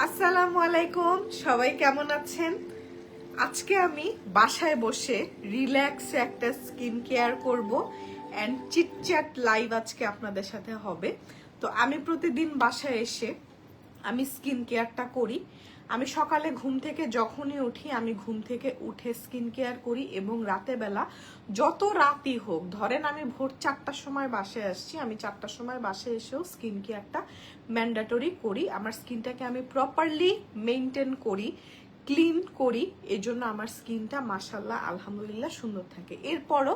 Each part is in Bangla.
আসসালামু আলাইকুম, সবাই কেমন আছেন? আজকে আমি বাসায় বসে রিল্যাক্সে একটা স্কিন কেয়ার করব এন্ড চিটচ্যাট লাইভ আজকে আপনাদের সাথে হবে। তো আমি প্রতিদিন বাসায় এসে আমি স্কিন কেয়ারটা করি। আমি সকালে ঘুম থেকে যখনই উঠি আমি ঘুম থেকে উঠে স্কিন কেয়ার করি এবং রাতের বেলা যত রাতই হোক, ধরেন আমি ভোর 4টার সময় বাসায় আসছি, আমি 4টার সময় বাসায় এসেও স্কিন কেয়ারটা ম্যান্ডেটরি করি। আমার স্কিনটাকে আমি প্রপারলি মেনটেন করি, ক্লিন করি, এই জন্য আমার স্কিনটা মাশাল্লাহ আলহামদুলিল্লাহ সুন্দর থাকে। এরপরও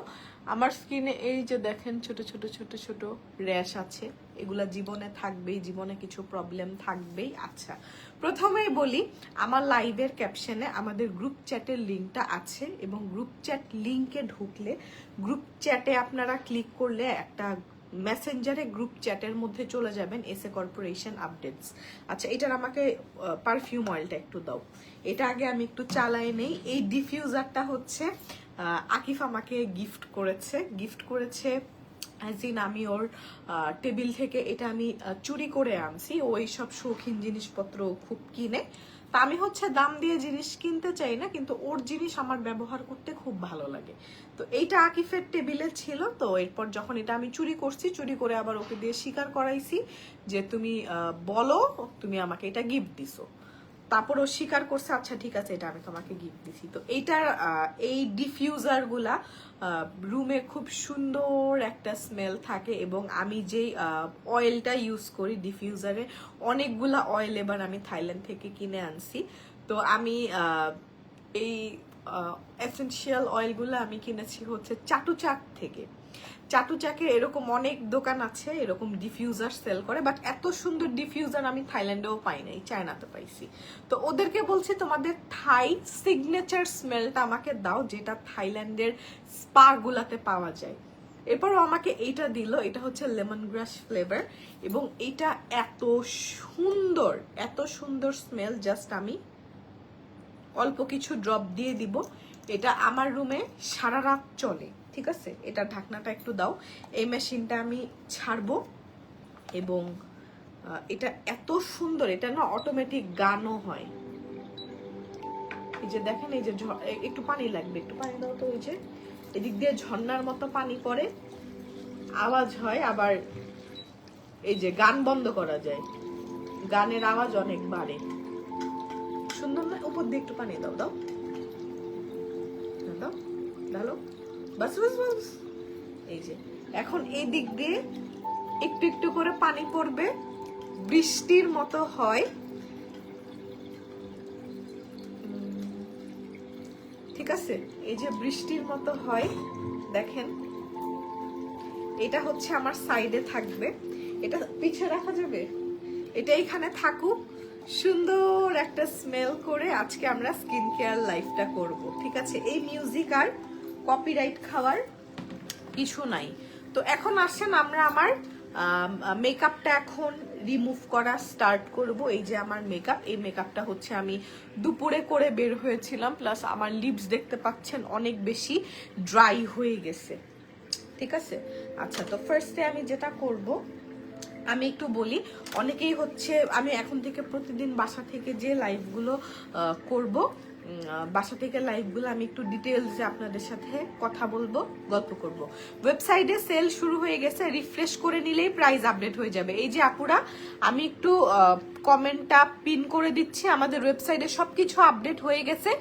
আমার স্কিনে এই যে দেখেন ছোট ছোট ছোট ছোট র্যাশ আছে, এগুলা জীবনে থাকবেই, জীবনে কিছু প্রবলেম থাকবেই। আচ্ছা, প্রথমেই বলি আমার লাইভের ক্যাপশনে আমাদের গ্রুপ চ্যাটের লিঙ্কটা আছে এবং গ্রুপ চ্যাট লিঙ্কে ঢুকলে গ্রুপ চ্যাটে আপনারা ক্লিক করলে একটা মেসেঞ্জারে গ্রুপ চ্যাটের মধ্যে চলে যাবেন, এসএ কর্পোরেশন আপডেটস। আচ্ছা, এটার আমাকে পারফিউম অয়েলটা একটু দাও, এটা আগে আমি একটু চালাই নেই। এই ডিফিউজারটা হচ্ছে আকিফ আমাকে গিফট করেছে অ্যাজিন আমি ওর টেবিল থেকে এটা আমি চুরি করে আনছি। ও এইসব শৌখিন জিনিসপত্র খুব কিনে, তা আমি হচ্ছে দাম দিয়ে জিনিস কিনতে চাই না, কিন্তু ওর জিনিস আমার ব্যবহার করতে খুব ভালো লাগে। তো এইটা আকিফের টেবিলে ছিল, তো এরপর যখন এটা আমি চুরি করছি, চুরি করে আবার ওকে দিয়ে স্বীকার করাইছি যে তুমি বলো তুমি আমাকে এটা গিফট দিছো। তারপর ও স্বীকার করছে আচ্ছা ঠিক আছে এটা আমি তোমাকে গিফট দিছি। তো এইটার এই ডিফিউজার গুলা রুমে খুব সুন্দর একটা স্মেল থাকে এবং আমি যেই অয়েলটা ইউজ করি ডিফিউজারে, অনেকগুলা অয়েল এবার আমি থাইল্যান্ড থেকে কিনে আনছি। তো আমি এই এসেনশিয়াল অয়েলগুলো আমি কিনেছি হচ্ছে চাটুচাক থেকে। চাটুচাকে এরকম অনেক দোকান আছে এরকম ডিফিউজার সেল করে, বাট এত সুন্দর ডিফিউজার আমি থাইল্যান্ডেও পাই নাই, চায়নাতে পাইছি। তো ওদেরকে বলছি তোমাদের থাই সিগনেচার স্মেলটা আমাকে দাও, যেটা থাইল্যান্ডের স্পা গুলাতে পাওয়া যায়। এরপরও আমাকে এইটা দিল, এটা হচ্ছে লেমন গ্রাস ফ্লেভার এবং এটা এত সুন্দর স্মেল। জাস্ট আমি অল্প কিছু ড্রপ দিয়ে দিব, এটা আমার রুমে সারা রাত চলে। ঠিক আছে, এটা ঢাকনাটা একটু দাও। এই মেশিনটা আমি ছাড়বো এবং এটা এত সুন্দর, এটা না অটোমেটিক গানও হয়। এই যে দেখেন, এই যে একটু পানি লাগবে, একটু পানি দাও তো। এই যে এদিক দিয়ে ঝর্ণার মতো পানি পড়ে, আওয়াজ হয়, আবার এই যে গান বন্ধ করা যায়, গানের আওয়াজ অনেক বাড়ে। সুন্দর না? উপর দিয়ে একটু পানি দাও, দাও দাও, ঢালো, বাস বাস বাস। এই যে এখন এই দিক দিয়ে একটু একটু করে পানি পড়বে, বৃষ্টির মতো হয়। ঠিক আছে, এই যে বৃষ্টির মতো হয়, দেখেন এটা হচ্ছে আমার সাইডে থাকবে, এটা পিছে রাখা যাবে, এটা এখানে থাকুক, সুন্দর একটা স্মেল করে আজকে আমরা স্কিন কেয়ার লাইফটা করব। ঠিক আছে, এই মিউজিক আর কপিরাইট খাওয়ার কিছু নাই। তো এখন আসেন আমরা আমার মেকআপটা এখন রিমুভ করা স্টার্ট করব। এই যে আমার মেকআপ, এই মেকআপটা হচ্ছে আমি দুপুরে করে বের হয়েছিলাম, প্লাস আমার লিপস দেখতে পাচ্ছেন অনেক বেশি ড্রাই হয়ে গেছে। ঠিক আছে, আচ্ছা, তো ফার্স্টে আমি যেটা করব আমি একটু বলি। অনেকেই হচ্ছে আমি এখন থেকে প্রতিদিন বাসা থেকে যে লাইভগুলো করব, বাসা থেকে লাইভগুলো আমি একটু ডিটেলসে আপনাদের সাথে কথা বলবো, গল্প করব। ওয়েবসাইটে সেল শুরু হয়ে গেছে, রিফ্রেশ করে নিলেই প্রাইস আপডেট হয়ে যাবে। এই যে আপুরা, আমি একটু কমেন্টটা পিন করে দিচ্ছি, আমাদের ওয়েবসাইটে সবকিছু আপডেট হয়ে গেছে।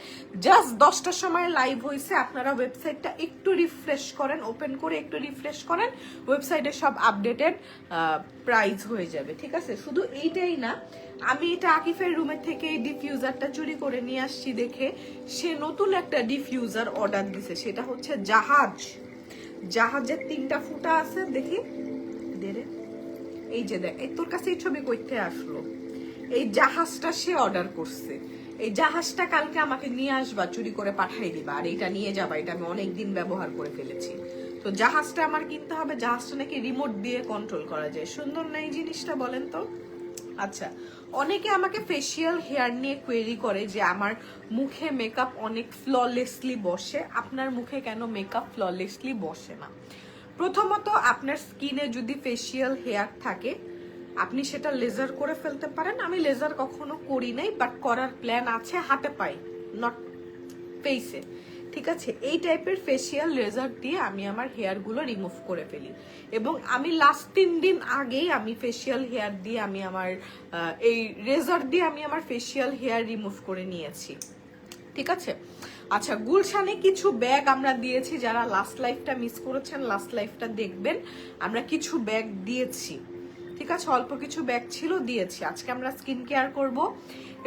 জাস্ট 10টার সময় লাইভ হয়েছে, আপনারা ওয়েবসাইটটা একটু রিফ্রেশ করেন, ওপেন করে একটু রিফ্রেশ করেন, ওয়েবসাইটে সব আপডেটেড প্রাইস হয়ে যাবে। ঠিক আছে, শুধু এইটাই না, আমি এটা আকিফের রুমের থেকে এই ডিফিউজারটা চুরি করে নিয়ে আসছি দেখে সে নতুন একটা ডিফিউজার অর্ডার দিছে, সেটা হচ্ছে জাহাজের 3টা ফুটা আছে, দেখি দেরে। এই যে দেখ, এই তোর কাছে এই ছবি কইতে আসলো, এই জাহাজটা সে অর্ডার করছে। এই জাহাজটা কালকে আমাকে নিয়ে আসবা, চুরি করে পাঠাই দিবা, আর এটা নিয়ে যাবা, এটা আমি অনেকদিন ব্যবহার করে ফেলেছি। তো জাহাজটা আমার কিনতে হবে, জাহাজটা নাকি রিমোট দিয়ে কন্ট্রোল করা যায়। সুন্দর না এই জিনিসটা, বলেন তো? আচ্ছা, অনেকে আমাকে ফেসিয়াল হেয়ার নিয়ে কোয়েরি করে যে আমার মুখে মেকআপ অনেক ফ্ললেসলি বসে। আপনার মুখে কেন মেকআপ ফ্ললেসলি বসে না? প্রথমত, আপনার স্কিনে যদি ফেসিয়াল হেয়ার থাকে, আপনি সেটা লেজার করে ফেলতে পারেন। আমি লেজার কখনো করি নাই, বাট করার প্ল্যান আছে, হাতে পাই, নট ফেসে। ঠিক আছে, এই টাইপের ফেসিয়াল লেজার দিয়ে আমি আমার হেয়ার গুলো রিমুভ করে ফেলি। এবং আমি লাস্ট 3 দিন আগেই আমি ফেসিয়াল হেয়ার দিয়ে আমি আমার এই রেজার দিয়ে আমি আমার ফেসিয়াল হেয়ার রিমুভ করে নিয়েছি। ঠিক আছে, আচ্ছা, গুলশানে কিছু ব্যাগ আমরা দিয়েছি, যারা লাস্ট লাইফটা মিস করেছেন লাস্ট লাইফটা দেখবেন, আমরা কিছু ব্যাগ দিয়েছি। ঠিক আছে, অল্প কিছু ব্যাগ ছিল, দিয়েছি। আজকে আমরা স্কিন কেয়ার করব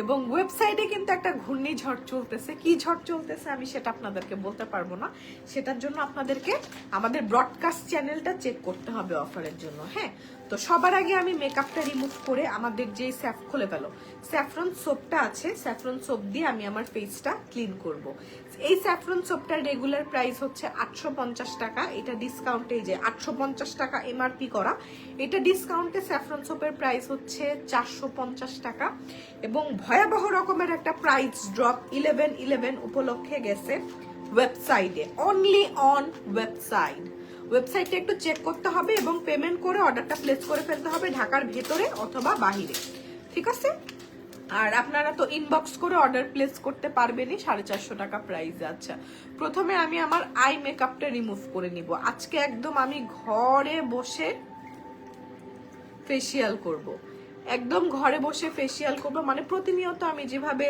এবং ওয়েবসাইটে কিন্তু একটা ঘূর্ণিঝড় চলতেছে। কি ঝড় চলতেছে আমি সেটা আপনাদেরকে বলতে পারবো না, সেটার জন্য আপনাদেরকে আমাদের ব্রডকাস্ট চ্যানেলটা চেক করতে হবে অফারের জন্য। হ্যাঁ, তো সবার আগে আমি মেকআপটা রিমুভ করে আমাদের যে খুলে ফেলো স্যাফরন সোপটা আছে, স্যাফরন সোপ দিয়ে আমি আমার ফেসটা ক্লিন করব। এই স্যাফরন সোপটার রেগুলার প্রাইস হচ্ছে 850 টাকা। এটা ডিসকাউন্টে, যে 850 টাকা এমআরপি করা, এটা ডিসকাউন্টে স্যাফরন সোপের প্রাইস হচ্ছে 450 টাকা। এবং ভয়াবহ রকমের একটা প্রাইস ড্রপ 11/11 উপলক্ষে গেছে ওয়েবসাইটে, অনলি অন ওয়েবসাইটে একটু চেক করতে হবে এবং পেমেন্ট করে অর্ডারটা প্লেস করে ফেলতে হবে ঢাকার ভেতরে অথবা বাহিরে। ঠিক আছে, আর আপনারা তো ইনবক্স করে অর্ডার প্লেস করতে পারবেনই, 450 টাকা প্রাইস। আচ্ছা, প্রথমে আমি আমার আই মেকআপটা রিমুভ করে নিব। আজকে একদম আমি ঘরে বসে ফেসিয়াল করব, একদম ঘরে বসে ফেসিয়াল করব, মানে প্রতিনিয়ত আমি যেভাবে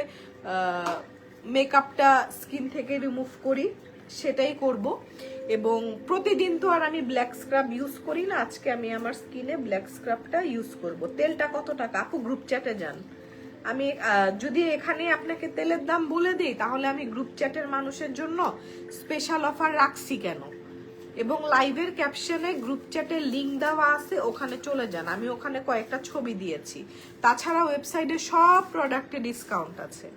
মেকআপটা স্কিন থেকে রিমুভ করি সেটাই করব। এবং প্রতিদিন তো আর আমি ব্ল্যাক স্ক্রাব ইউজ করি না, আজকে আমি আমার স্কিনে ব্ল্যাক স্ক্রাবটা ইউজ করব। তেলটা কত টাকা আপু? গ্রুপ চ্যাটে যান। আমি যদি এখানে আপনাকে তেলের দাম বলে দিই তাহলে আমি গ্রুপ চ্যাটের মানুষের জন্য স্পেশাল অফার রাখছি কেন? এবং লাইভের ক্যাপশনে গ্রুপ চ্যাটের লিংক দেওয়া আছে, ওখানে চলে যান, আমি ওখানে কয়েকটা ছবি দিয়েছি। তাছাড়া ওয়েবসাইটে সব প্রোডাক্টে ডিসকাউন্ট আছে,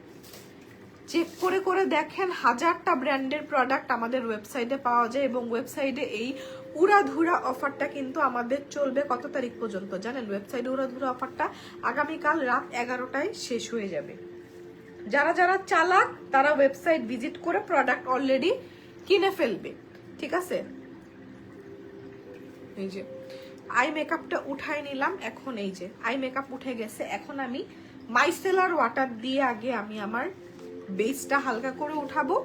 চেক করে করে দেখেন। 1000টা ব্র্যান্ডের প্রোডাক্ট আমাদের ওয়েবসাইটে পাওয়া যায়। এবং ওয়েবসাইটে এই উড়াধুরা অফারটা কিন্তু আমাদের চলবে কত তারিখ পর্যন্ত জানেন? ওয়েবসাইটে উড়াধুরা অফারটা আগামীকাল রাত 11টায় শেষ হয়ে যাবে। যারা যারা চালাক তারা ওয়েবসাইট ভিজিট করে প্রোডাক্ট অলরেডি কিনে ফেলবে। ঠিক আছে, এই যে আই মেকআপটা উঠাই নিলাম। এখন এই যে আই মেকআপ উঠে গেছে, এখন আমি মাইসেলার ওয়াটার দিয়ে আগে আমি আমার বেসটা হালকা করে উঠাবো,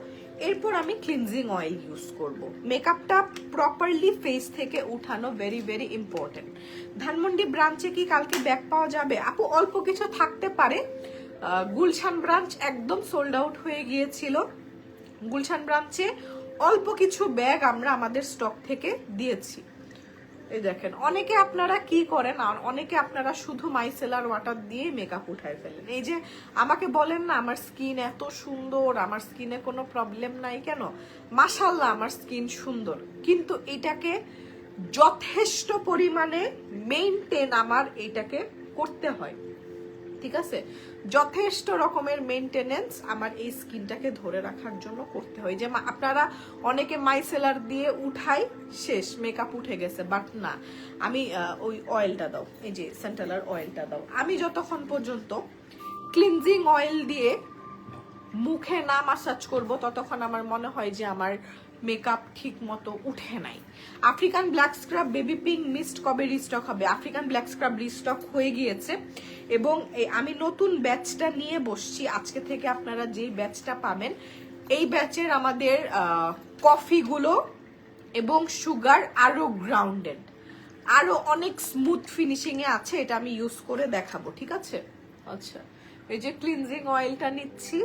এরপর আমি ক্লিনজিং অয়েল ইউজ করব। মেকআপটা প্রপারলি ফেস থেকে উঠানো ভেরি ভেরি ইম্পর্টেন্ট। ধানমন্ডি ব্রাঞ্চে কি কালকে ব্যাগ পাওয়া যাবে আপু? অল্প কিছু থাকতে পারে। গুলশান ব্রাঞ্চ একদম সোল্ড আউট হয়ে গিয়েছিল। গুলশান ব্রাঞ্চে অল্প কিছু ব্যাগ আমরা আমাদের স্টক থেকে দিয়েছি। এই দেখেন, অনেকে আপনারা কি করেন, আর অনেকে আপনারা শুধু মাইসেলার ওয়াটার দিয়ে মেকআপ উঠায় ফেলেন। এই যে আমাকে বলেন না আমার স্কিন এত সুন্দর, আমার স্কিনে কোনো প্রবলেম নাই কেন? মাশাআল্লাহ আমার স্কিন সুন্দর, কিন্তু এটাকে যথেষ্ট পরিমাণে মেইনটেইন আমার এটাকে করতে হয়। ঠিক আছে, যথেষ্ট রকমের মেইনটেনেন্স আমার এই স্কিনটাকে ধরে রাখার জন্য করতে হয়। যে আপনারা অনেকে মাইসেলার দিয়ে উঠাই শেষ মেকআপ উঠে গেছে, বাট না, আমি ওই অয়েলটা দাও, এই যে সেন্টালার অয়েলটা দাও। আমি যতক্ষণ পর্যন্ত ক্লিনজিং অয়েল দিয়ে মুখে না মাসাজ করব ততক্ষণ আমার মনে হয় যে আমার মেকআপ ঠিক মতো উঠে নাই। African black scrub baby pink mist কবে রিস্টক হবে? আফ্রিকান ব্ল্যাক স্ক্রাব রিস্টক হয়ে গিয়েছে এবং আমি নতুন ব্যাচটা নিয়ে বসছি। আজকে থেকে আপনারা যেই ব্যাচটা পাবেন, এই ব্যাচের আমাদের কফিগুলো এবং সুগার আরো গ্রাউন্ডেড, আরো অনেক স্মুথ ফিনিশিং এ আছে। এটা আমি ইউজ করে দেখাবো। ঠিক আছে, আচ্ছা, এই যে ক্লিনজিং অয়েলটা নিচ্ছি,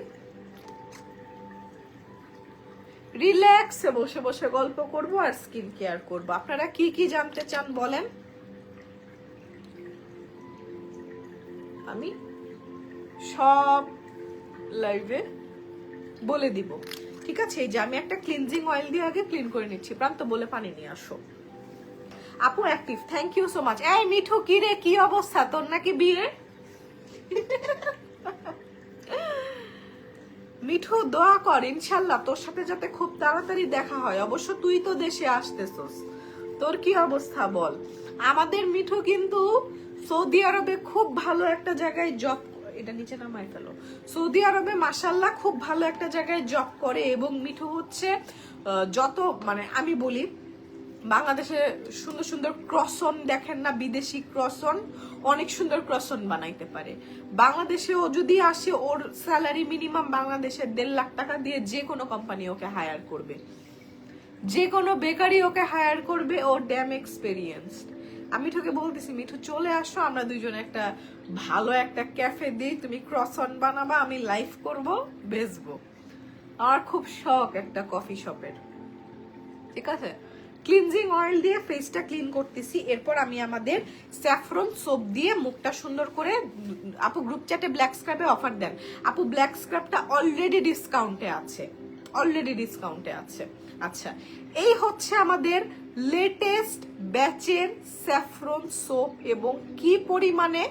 রিল্যাক্সে বসে বসে গল্প করব আর স্কিন কেয়ার করব। আপনারা কি কি জানতে চান বলেন, আমি সব লাইভে বলে দিব। ঠিক আছে, এই যে আমি একটা ক্লিনজিং অয়েল দিয়ে আগে ক্লিন করে নিচ্ছি। প্রান্ত বলে পানি নিয়ে আসো। আপু active, thank you so much. এই মিঠু, কি রে, কি অবস্থা তোর? নাকি বিয়ে? মিঠু দোয়া কর ইনশাল্লাহ তোর সাথে যাতে খুব তাড়াতাড়ি দেখা হয়। অবশ্য তুই তো দেশে আসতেছস, তোর কি অবস্থা বল? আমাদের মিঠু কিন্তু সৌদি আরবে খুব ভালো একটা জায়গায় জব, এটা নিচে নামায় ফেলো। সৌদি আরবে মাশাল্লাহ খুব ভালো একটা জায়গায় জব করে এবং মিঠু হচ্ছে যত, মানে আমি বলি বাংলাদেশে সুন্দর সুন্দর ক্রসন দেখেন না, বিদেশি ক্রসন অনেক সুন্দর ক্রসন বানাইতে পারে। বাংলাদেশেও যদি আসে, ওর স্যালারি মিনিমাম বাংলাদেশের 1.5 লাখ টাকা দিয়ে যে কোনো কোম্পানি ওকে হায়ার করবে, যে কোনো বেকারি ওকে হায়ার করবে। ওর ড্যাম এক্সপেরিয়েন্স। আমি তোকে বলতেছি মিঠু চলে আসো, আমরা দুইজনে একটা ভালো একটা ক্যাফে দিই, তুমি ক্রসন বানাবা, আমি লাইভ করব, বেচবো। আমার খুব শখ একটা কফি শপের। ঠিক আছে, ক্লিনজিং অয়েল দিয়ে ফেসটা ক্লিন করতেছি। এরপর আমি আমাদের স্যাফরন সোপ দিয়ে মুখটা সুন্দর করে, আপু গ্রুপ চ্যাটে ব্ল্যাক স্ক্রাবে অফার দেন। আপু ব্ল্যাক স্ক্রাবটা অলরেডি ডিসকাউন্টে আছে, অলরেডি ডিসকাউন্টে আছে। আচ্ছা, এই হচ্ছে আমাদের লেটেস্ট ব্যাচের স্যাফরন সোপ এবং কি পরিমাণে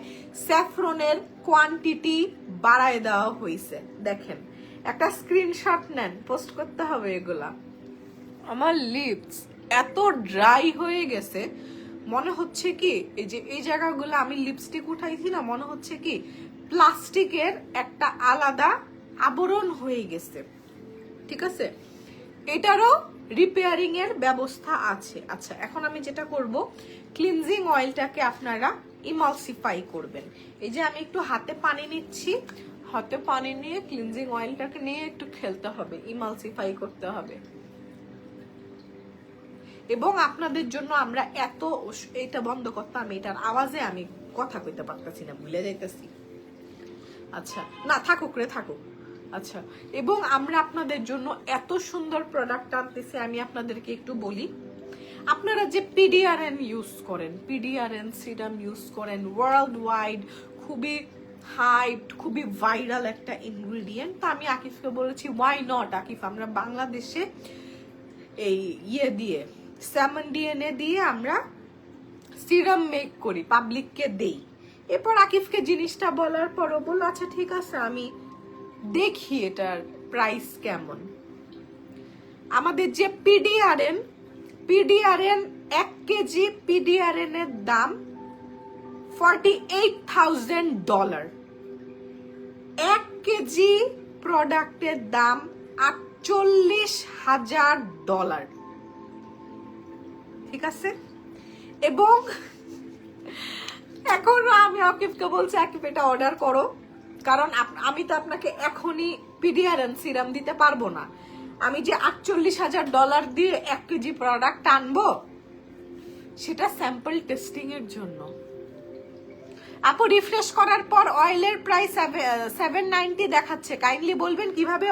স্যাফরনের কোয়ান্টিটি বাড়ায় দেওয়া হয়েছে দেখেন। একটা স্ক্রিনশট নেন, পোস্ট করতে হবে এগুলা। আমার লিপস এত ড্রাই হয়ে গেছে, মনে হচ্ছে কি এই যে এই জায়গাগুলো আমি লিপস্টিক উঠাইছি না, মনে হচ্ছে কি প্লাস্টিকের একটা আলাদা আবরণ হয়ে গেছে। ঠিক আছে, এটারও রিপেয়ারিং এর ব্যবস্থা আছে। আচ্ছা, এখন আমি যেটা করব, ক্লিনজিং অয়েলটাকে আপনারা ইমালসিফাই করবেন। এই যে আমি একটু হাতে পানি নিচ্ছি, হাতে পানি নিয়ে ক্লিনজিং অয়েলটাকে নিয়ে একটু খেলতে হবে, ইমালসিফাই করতে হবে। এবং আপনাদের জন্য আমরা এটা বন্ধ করতাম, এটার আওয়াজে আমি কথা কইতে পারতেছি না, ভুলে যাইতেছি। আচ্ছা, না থাকুক রে, থাকুক। আচ্ছা, এবং আমরা আপনাদের জন্য এত সুন্দর প্রোডাক্ট আনতেছি। আমি আপনাদেরকে একটু বলি, আপনারা যে পিডিআরএন ইউজ করেন, পিডিআরএন সিরাম ইউজ করেন, ওয়ার্ল্ড ওয়াইড খুবই হাইপড, খুবই ভাইরাল একটা ইনগ্রিডিয়েন্ট। তো আমি আকিফকে বলেছি ওয়াই নট আকিফ, আমরা বাংলাদেশে এই দিয়ে স্যামন ডিএনএ দিয়ে আমরা সিরাম মেক করি, পাবলিককে দেই। এরপর আকিফকে জিনিসটা বলার পরও বললো আচ্ছা ঠিক আছে, আমি দেখি এটার প্রাইস কেমন। আমাদের যে পিডিআরএন 1 কেজি পিডিআরএন এর দাম $48,000। 1 কেজি প্রোডাক্টের দাম $48,000। ঠিক আছে, এবং এখন আমি আকিফকে বলছি আকিফ এটা অর্ডার করো, কারণ আমি তো আপনাকে এখনই পিডিআরএন সিরাম দিতে পারবো না। আমি যে $48,000 দিয়ে 1 কেজি প্রোডাক্ট আনবো, সেটা স্যাম্পল টেস্টিং এর জন্য। আপু রিফ্রেশ করার পর অয়েলের প্রাইস 790 দেখাচ্ছে, কাইন্ডলি বলবেন কিভাবে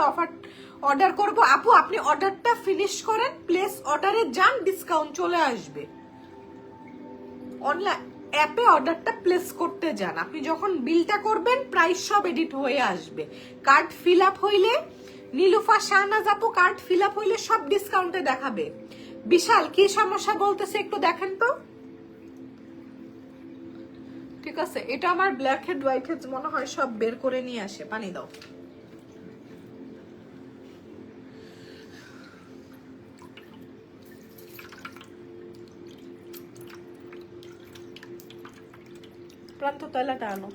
অর্ডার করব। আপু আপনি অর্ডারটা ফিনিশ করেন, প্লেস অর্ডারে যান, ডিসকাউন্ট চলে আসবে। অনলাইন অ্যাপে অর্ডারটা প্লেস করতে যান, আপনি যখন বিলটা করবেন প্রাইস সব এডিট হয়ে আসবে। কার্ড ফিল আপ হইলে, নীলুফা শাহনাজ আপু কার্ড ফিল আপ হইলে সব ডিসকাউন্টে দেখাবে। বিশাল কি সমস্যা বলতেছে একটু দেখেন তো। ঠিক আছে, এটা আমার ব্ল্যাক হেড হোয়াইট হেড মনে হয় সব বের করে নিয়ে আসে। পানি দাও। প্রান্ত তলাটা আনো,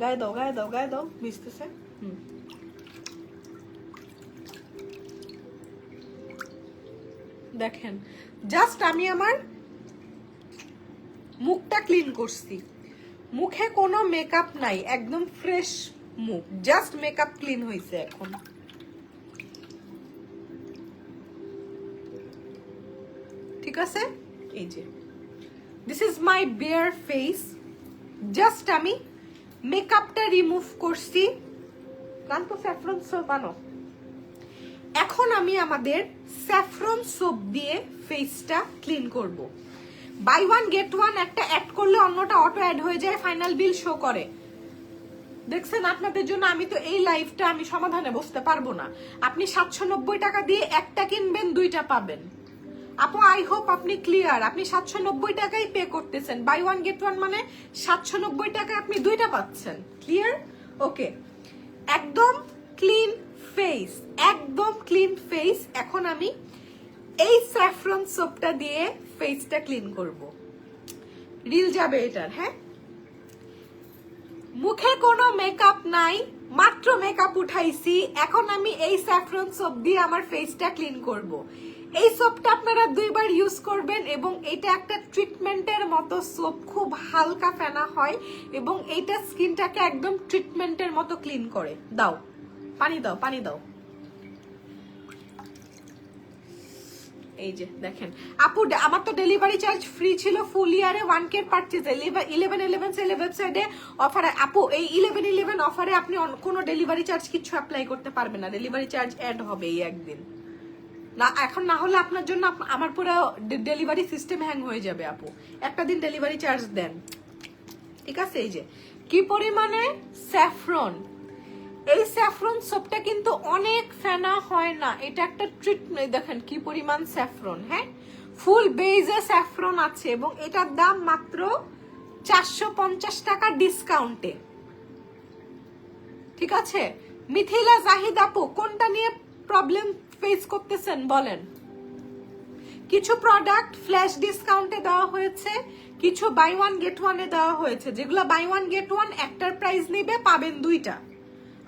গায়ে দাও, গায়ে দাও, গায়ে দাও, ভিজতেছে। দেখেন, জাস্ট আমি আমার মুখটা ক্লিন করছি, মুখে কোনো মেকআপ নাই, একদম ফ্রেশ মুখ, জাস্ট মেকআপ ক্লিন হয়েছে এখন। ঠিক আছে, এই যে this is my bare face, just আমি মেকআপটা রিমুভ করছি। কান্ত স্যাফরন সোপ আনো। এখন আমি আমাদের স্যাফরন সোপ দিয়ে ফেসটা ক্লিন করব। বাই ওয়ান গেট ওয়ান একটা অ্যাড করলে অন্যটা অটো অ্যাড হয়ে যায়, ফাইনাল বিল শো করে। দেখছেন, আপনাদের জন্য আমি তো এই লাইফটা আমি সমাধানে বসতে পারবো না। আপনি 790 টাকা দিয়ে একটা কিনবেন, 2টা পাবেন। আপু আই হোপ আপনি ক্লিয়ার, আপনি 790 টাকাই পে করতেছেন, বাই ওয়ান গেট ওয়ান মানে 790 টাকায় আপনি 2টা পাচ্ছেন। ক্লিয়ার? ওকে, একদম ক্লিন ফেস, একদম ক্লিন ফেস। এখন আমি এই স্যাফরন সোপটা দিয়ে ফেসটা ক্লিন করব। রিল যাবে এটার। হ্যাঁ, মুখে কোনো মেকআপ নাই, মাত্র মেকআপ উঠাইছি। এখন আমি এই স্যাফরন সোপ দিয়ে আমার ফেসটা ক্লিন করব। এই সোপটা আপনারা 2 বার ইউজ করবেন এবং এটা একটা ট্রিটমেন্টের মতো সোপ, খুব হালকা ফেনা হয় এবং এটা স্কিনটাকে একদম ট্রিটমেন্টের মতো ক্লিন করে। দাও পানি, দাও পানি দাও। এই যে দেখেন আপু, আমার তো ডেলিভারি চার্জ ফ্রি ছিল ফুল ইয়ারে 1K পারচেজ 1111 সেল ওয়েবসাইটে অফারে। আপু এই 1111 অফারে আপনি কোনো ডেলিভারি চার্জ কিছু অ্যাপ্লাই করতে পারবেন না, ডেলিভারি চার্জ অ্যাড হবে এই একদিন না, এখন না হলে আপনার জন্য আমার পুরো ডেলিভারি সিস্টেম হ্যাং হয়ে যাবে। আপু একটা দিন ডেলিভারি চার্জ দেন, ঠিক আছে? এই যে কি পরিমাণে স্যাফরন, এই স্যাফরন সোপটা কিন্তু অনেক ফেনা হয় না, এটা একটা ট্রিটমেন্ট। দেখেন কি পরিমাণ স্যাফরন, হ্যাঁ ফুল বেজে স্যাফরন আছে এবং এটার দাম মাত্র 450 টাকা ডিসকাউন্টে, ঠিক আছে? মিথিলা জাহিদ আপু, কোনটা নিয়ে প্রবলেম ফেস করতেছেন বলেন? কিছু প্রোডাক্ট ফ্ল্যাশ ডিসকাউন্টে দেওয়া হয়েছে, কিছু বাই ওয়ান গেট ওয়ানে দেওয়া হয়েছে। যেগুলো বাই ওয়ান গেট ওয়ান একটার প্রাইস নিবে, পাবেন 2টা।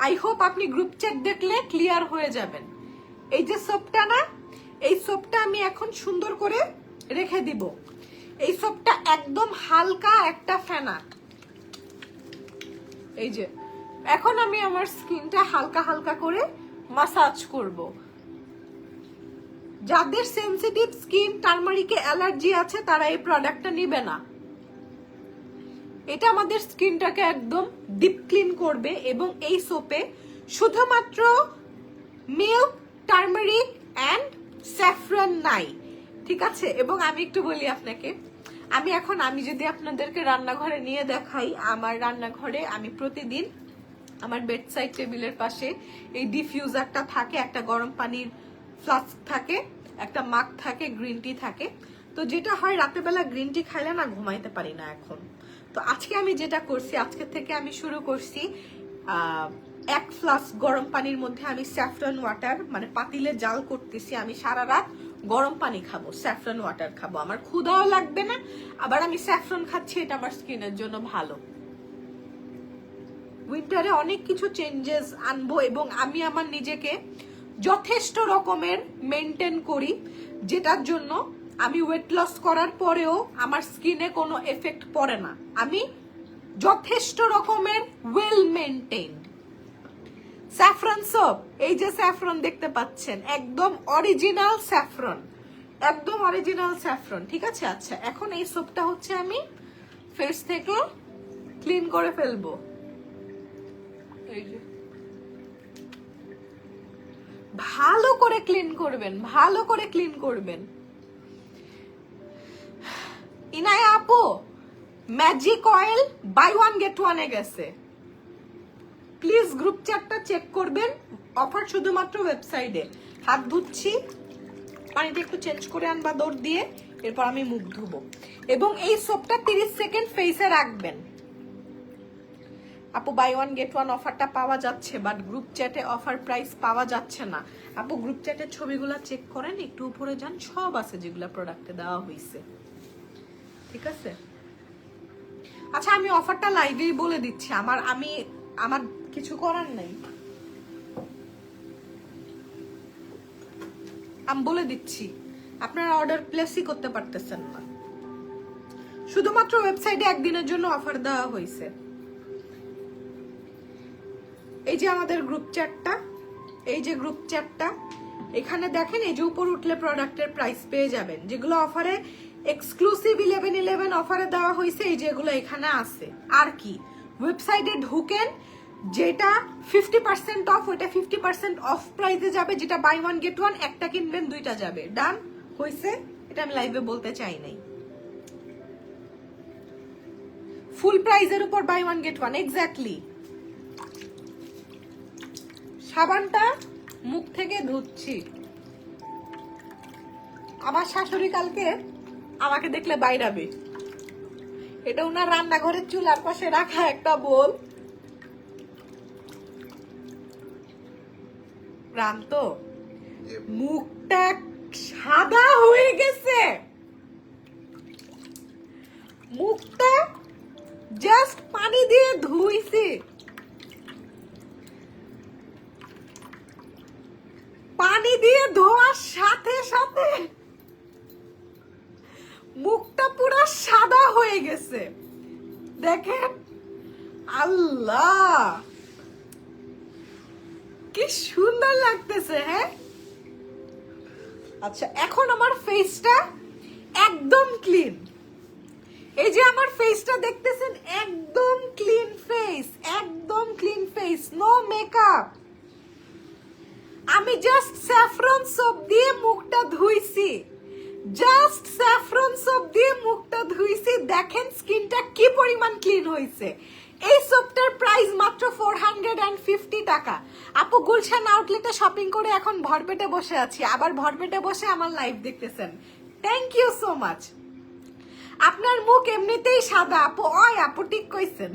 আই হোপ আপনি গ্রুপ চ্যাট দেখলে ক্লিয়ার হয়ে যাবেন। এই যে সোপটা না, এই সোপটা আমি এখন সুন্দর করে রেখে দিব। এই সোপটা একদম হালকা একটা ফেনা। এই যে এখন আমি আমার স্কিনটা হালকা হালকা করে মাসাজ করব। যাদের সেনসিটিভ স্কিন, টার্মারিকে অ্যালার্জি আছে, তারা এই প্রোডাক্টটা নিবে না। এটা আমাদের স্কিনটাকে একদম ডিপ ক্লিন করবে এবং এই সোপে শুধুমাত্র মিল্ক, টার্মারিক এন্ড স্যাফরন নাই, ঠিক আছে? এবং আমি একটু বলি আপনাকে, আমি যদি আপনাদেরকে রান্নাঘরে নিয়ে দেখাই, আমার রান্নাঘরে আমি প্রতিদিন আমার বেডসাইড টেবিলের পাশে এই ডিফিউজারটা থাকে, একটা গরম পানির ফ্লাস্ক থাকে, একটা মাগ থাকে, গ্রিন টি থাকে। তো যেটা হয় রাতের বেলা গ্রিন টি খাইলে না ঘুমাইতে পারি না এখন। তো আজকে আমি যেটা করছি, আজকে থেকে আমি শুরু করছি 1 ফ্লাস্ক গরম পানির মধ্যে আমি স্যাফরন ওয়াটার, মানে পাতিলে জাল করতেছি। আমি সারা রাত গরম পানি খাবো, স্যাফরন ওয়াটার খাবো, আমার ক্ষুধাও লাগবে না, আবার আমি স্যাফরন খাচ্ছি, এটা আমার স্কিনের জন্য ভালো। উইন্টারে অনেক কিছু চেঞ্জেস আনবো এবং আমি আমার নিজেকে যথেষ্ট রকমের মেনটেন করি, যেটার জন্য আমি ওয়েট লস করার পরেও আমার স্কিনে কোনো এফেক্ট পড়ে না। আমি যথেষ্ট রকমের ওয়েল মেনটেইনড। স্যাফরন সোপ, এই যে স্যাফরন দেখতে পাচ্ছেন, একদম অরিজিনাল স্যাফরন, একদম অরিজিনাল স্যাফরন, ঠিক আছে? আচ্ছা, এখন এই সোপটা হচ্ছে আমি ফেস থেকে ক্লিন করে ফেলবো। এই যে ভালো করে ক্লিন করবেন, ভালো করে ক্লিন করবেন। ইনায়া আপু, magic oil buy one get ওয়ানে গেছে, প্লিজ গ্রুপ চ্যাটটা চেক করবেন। অফার শুধুমাত্র ওয়েবসাইটে। হাত ধুচ্ছি, পানিটা একটু চেঞ্জ করে আনবা দৌড় দিয়ে, এরপর আমি মুখ ধুবো। এবং এই সোপটা 30 সেকেন্ড ফেসে রাখবেন। আপু বাই ওয়ান গেট ওয়ান অফারটা পাওয়া যাচ্ছে, বাট গ্রুপ চ্যাটে অফার প্রাইস পাওয়া যাচ্ছে না। আপু গ্রুপ চ্যাটের ছবিগুলো চেক করেন, একটু উপরে যান, সব আছে যেগুলো প্রোডাক্টে দেওয়া হয়েছে, ঠিক আছে? আচ্ছা, আমি অফারটা লাইভেই বলে দিচ্ছি, আমার কিছু করার নাই, আমি বলে দিচ্ছি। আপনারা অর্ডার প্লেসই করতে পারতেছেন না, শুধুমাত্র ওয়েবসাইটে একদিনের জন্য অফার দেওয়া হয়েছে। এই যে আমাদের গ্রুপ চ্যাটটা, এই যে গ্রুপ চ্যাটটা, এখানে দেখেন, এই যে উপর উঠলে প্রোডাক্টের প্রাইস পেয়ে যাবেন, যেগুলো অফারে এক্সক্লুসিভ 1111 অফারে দেওয়া হয়েছে, এই যেগুলো এখানে আছে। আর কি, ওয়েবসাইটে ঢুকেন, যেটা 50% অফ, ওইটা 50% অফ প্রাইসে যাবে, যেটা বাই ওয়ান গেট ওয়ান, একটা কিনবেন 2টা যাবে। ডান হয়েছে, এটা আমি লাইভে বলতে চাই নাই। ফুল প্রাইসের উপর buy one get one, exactly. সাবানটা মুখ থেকে ধুচ্ছি, আমার শাশুড়ি কালকে আমাকে দেখলে বাইরাবে। এটা ওনার রান্নাঘরের চুলার পাশে রাখা একটা বোল, প্রান্ত মুখটা সাদা হয়ে গেছে, মুখটা জাস্ট পানি দিয়ে ধুইছি, পানি দিয়ে ধোয়ার সাথে সাথে মুখটা পুরো সাদা হয়ে গেছে, দেখেন। আল্লাহ, কি সুন্দর লাগতেছে। হ্যাঁ, আচ্ছা, এখন আমার ফেসটা একদম ক্লিন। এই যে আমার ফেসটা দেখতেছেন, একদম ক্লিন ফেস, একদম ক্লিন ফেস, নো মেকআপ। আমি জাস্ট স্যাফরন সোপ দিয়ে মুখটা ধুইছি, জাস্ট স্যাফরন সোপ দিয়ে মুখটা ধুইছি। দেখেন স্কিনটা কি পরিমাণ ক্লিন হয়েছে। এই সোপটার প্রাইস মাত্র 450 টাকা। আপু গুলশান আউটলেটে শপিং করে এখন ভরপেটে বসে আছি, আবার ভরপেটে বসে আমার লাইভ দেখতেছেন। Thank you so much. আপনার মুখ এমনিতেই সাদা আপু। ওই আপু ঠিক কইছেন।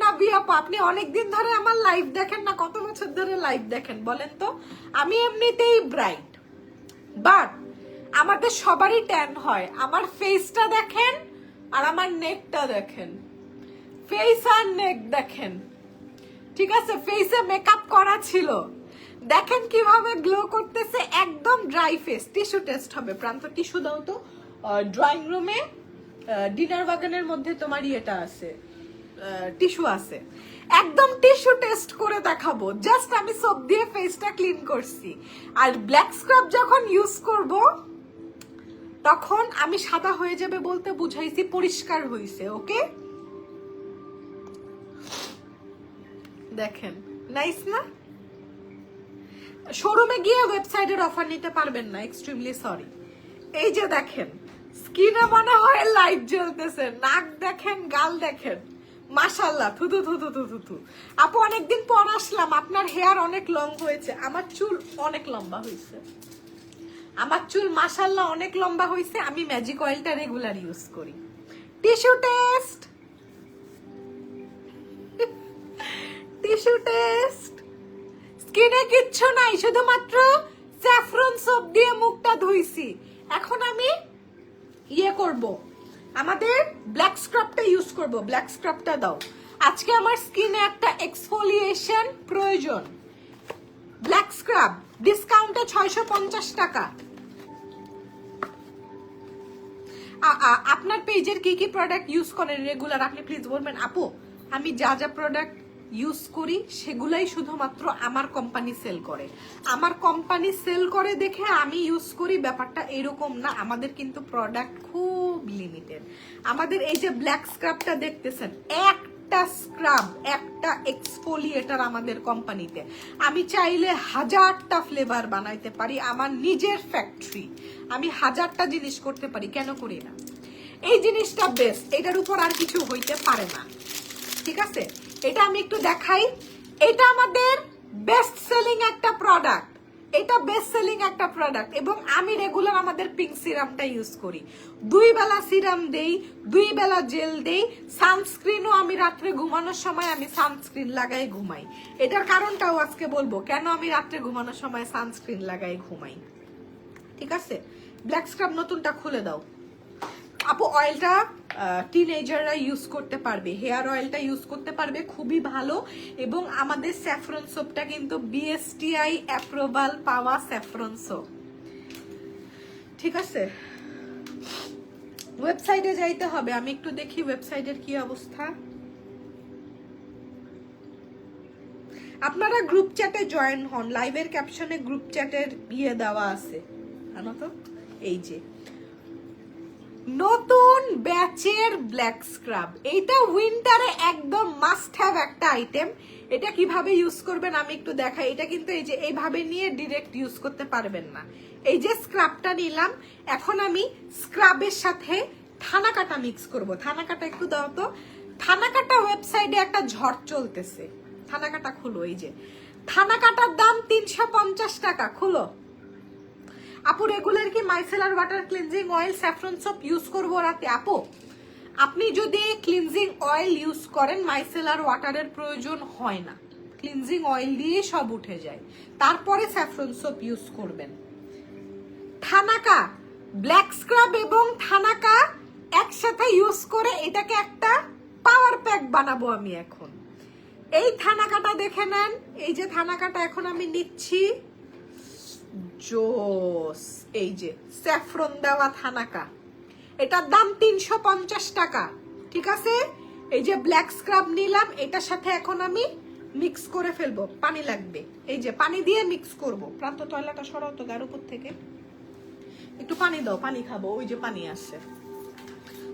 না বি আপু, আপনি অনেকদিন ধরে আমার লাইভ দেখেন না, কত বছর ধরে লাইভ দেখেন বলেন তো? আমি এমনিতেই ব্রাইট, বাট আমাদের সবারই ট্যান হয়। আমার ফেসটা দেখেন আর আমার নেকটা দেখেন, ফেস আর নেক দেখেন, ঠিক আছে? ফেসে মেকআপ করা ছিল, দেখেন কিভাবে গ্লো করতেছে। একদম ড্রাই ফেস। টিস্যু টেস্ট হবে, প্রান্ত টিস্যু দাও তো। ড্রয়িং রুমে ডিনার বাগানের মধ্যে তোমার ইয়েটা আছে, টিস্যু আছে। একদম টিস্যু টেস্ট করে দেখাবো। জাস্ট আমি সোপ দিয়ে ফেসটা ক্লিন করছি। আর ব্ল্যাক স্ক্রাব যখন ইউজ করব তখন আমি সাদা হয়ে যাবে বলতে বুঝাইছি পরিষ্কার হইছে। ওকে, দেখেন নাইস না? শোরুমে গিয়ে ওয়েবসাইটের অফার নিতে পারবেন না, এক্সট্রিমলি সরি। এই যে দেখেন স্কিনে মনে হয় লাইট জ্বলতেছে, নাক দেখেন, গাল দেখেন, মাশাআল্লাহ। থু থু থু থু থু থু থু। আপু অনেকদিন পর আসলাম, আপনার হেয়ার অনেক লং হয়েছে। আমার চুল অনেক লম্বা হয়েছে, আমার চুল মাশাআল্লাহ অনেক লম্বা হয়েছে। আমি ম্যাজিক অয়েলটা রেগুলার ইউজ করি। Tissue test, tissue test. স্কিনে কিচ্ছু নাই, শুধুমাত্র স্যাফরন সোপ দিয়ে মুখটা ধুইছি। এখন আমি ইয়ে করব, আমাদের ব্ল্যাক স্ক্রাবটা ইউজ করব। ব্ল্যাক স্ক্রাবটা দাও। আজকে আমার স্কিনে একটা এক্সফোলিয়েশন প্রয়োজন। ব্ল্যাক স্ক্রাব ডিসকাউন্টে 650 টাকা। আপনার পেজের কি কি প্রোডাক্ট ইউজ করেন রেগুলার, আপনি প্লিজ বলবেন। আপু আমি যা যা প্রোডাক্ট ইউজ করি সেগুলাই শুধুমাত্র আমার কোম্পানি সেল করে। আমার কোম্পানি সেল করে দেখে আমি ইউজ করি, ব্যাপারটা এরকম না। আমাদের কিন্তু প্রোডাক্ট খুব লিমিটেড। আমাদের এই যে ব্ল্যাক স্ক্রাবটা দেখতেছেন, একটা স্ক্রাব, একটা এক্সফোলিয়েটার আমাদের কোম্পানিতে। আমি চাইলে 1000টা ফ্লেভার বানাইতে পারি, আমার নিজের ফ্যাক্টরি। আমি 1000টা জিনিস করতে পারি, কেন করি না? এই জিনিসটা বেস্ট, এটার উপর আর কিছু হইতে পারে না, ঠিক আছে? এটা আমি একটু দেখাই। এটা আমাদের বেস্ট সেলিং একটা প্রোডাক্ট, এটা বেস্ট সেলিং একটা প্রোডাক্ট। এবং আমি রেগুলার আমাদের পিঙ্ক সিরামটা ইউজ করি। 2 বেলা সিরাম দেই, 2 বেলা জেল দেই। সানস্ক্রিনও আমি রাত্রে ঘুমানোর সময় আমি সানস্ক্রিন লাগাই ঘুমাই। এটার কারণটাও আজকে বলবো কেন আমি রাত্রে ঘুমানোর সময় সানস্ক্রিন লাগাই ঘুমাই, ঠিক আছে? ব্ল্যাক স্ক্রাব নতুনটা খুলে দাও। আপু অয়েলটা টিনেজাররা ইউজ করতে পারবে, হেয়ার অয়েলটা ইউজ করতে পারবে, খুবই ভালো। এবং আমাদের স্যাফরন সোপটা কিন্তু বিএসটিআই অ্যাপ্রুভাল পাওয়া স্যাফরন সোপ, ঠিক আছে? ওয়েবসাইটে যাইতে হবে, আমি একটু দেখি ওয়েবসাইটের কি অবস্থা। আপনারা গ্রুপ চ্যাটে জয়েন হন, লাইভের ক্যাপশনে গ্রুপ চ্যাটের ইয়ে দেওয়া আছে, জানো তো? এই যে নতুন ব্যাচের ব্ল্যাক স্ক্রাব, এইটা উইন্টারে একদম মাস্ট হ্যাভ একটা আইটেম। এটা কিভাবে ইউজ করবেন আমি একটু দেখাই। এটা কিন্তু এই যে এইভাবে নিয়ে ডিরেক্ট ইউজ করতে পারবেন না। এই যে স্ক্রাবটা নিলাম, এখন আমি স্ক্রাবের সাথে থানাকাটা মিক্স করব। থানাকাটা একটু দাও তো। থানাকাটা ওয়েবসাইটে একটা ঝড় চলতেছে, থানাকাটা খুলো। এই যে থানাকাটার দাম 350 টাকা, খুলো। আপু রেগুলার কি micellar water cleansing oil saffron soap use করবো রাতে? আপু আপনি যদি ক্লিনজিং অয়েল ইউজ করেন মাইসেলার ওয়াটারের প্রয়োজন হয় না, ক্লিনজিং অয়েল দিয়ে সব উঠে যায়, তারপরে স্যাফরন সোপ ইউজ করবেন। থানাকা ব্ল্যাক স্ক্রাব এবং থানাকা একসাথে ইউজ করে এটাকে একটা পাওয়ার প্যাক বানাবো আমি এখন। এই থানাকাটা দেখে নেন, এই যে থানাকাটা এখন আমি নিচ্ছি, জোস। এই যে স্যাফরন দেওয়া থানাকা, এটার দাম 350 টাকা। ঠিক আছে, এই যে ব্ল্যাক স্ক্রাব নিলাম, এটার সাথে এখন আমি মিক্স করে ফেলবো। পানি লাগবে, এই যে পানি দিয়ে মিক্স করব। প্রান্ত টয়লেটটা সরাও তো গার উপর থেকে, একটু পানি দাও, পানি খাবো। ওই যে পানি আসছে।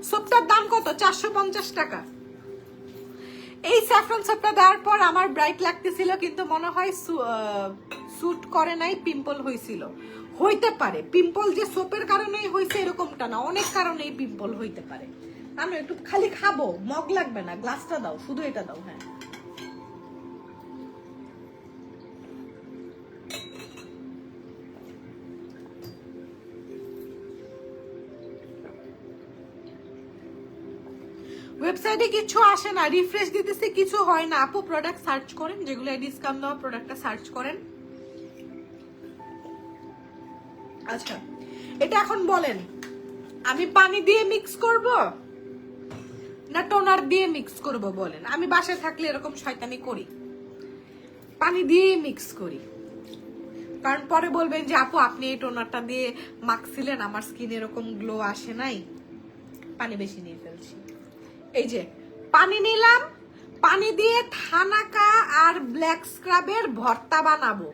সোপটার দাম কত? 450 টাকা। এই স্যাফরন সোপটা দেওয়ার পর আমার ব্রাইট লাগতেছিল, কিন্তু মনে হয় স্যুট করে নাই, পিম্পল হয়েছিল। হইতে পারে পিম্পল যে সোপের কারণেই হয়েছে এরকমটা না, অনেক কারণেই পিম্পল হইতে পারে। আমি একটু খালি খাবো, মগ লাগবে না, গ্লাসটা দাও, শুধু এটা দাও। হ্যাঁ, ওয়েবসাইটে কিছু আসে না, রিফ্রেশ দিতেছে, কিছু হয় না। আপু প্রোডাক্ট সার্চ করেন, যেগুলো ডিসকাউন্ট দেওয়া প্রোডাক্টটা সার্চ করেন। আচ্ছা, এটা এখন বলেন, আমি পানি দিয়ে মিক্স করব না টোনার দিয়ে মিক্স করব? বলেন। আমি বাসায় থাকলে এরকম শয়তানি করি, পানি দিয়ে মিক্স করি। কারণ পরে বলবেন যে আপু আপনি এই টোনারটা দিয়ে মাখছিলেন, আমার স্কিন এরকম গ্লো আসে নাই, পানি বেশি নিয়ে ফেলছি। এই যে পানি নিলাম, পানি দিয়ে থানাকা আর ব্ল্যাক স্ক্রাবের ভর্তা বানাবো।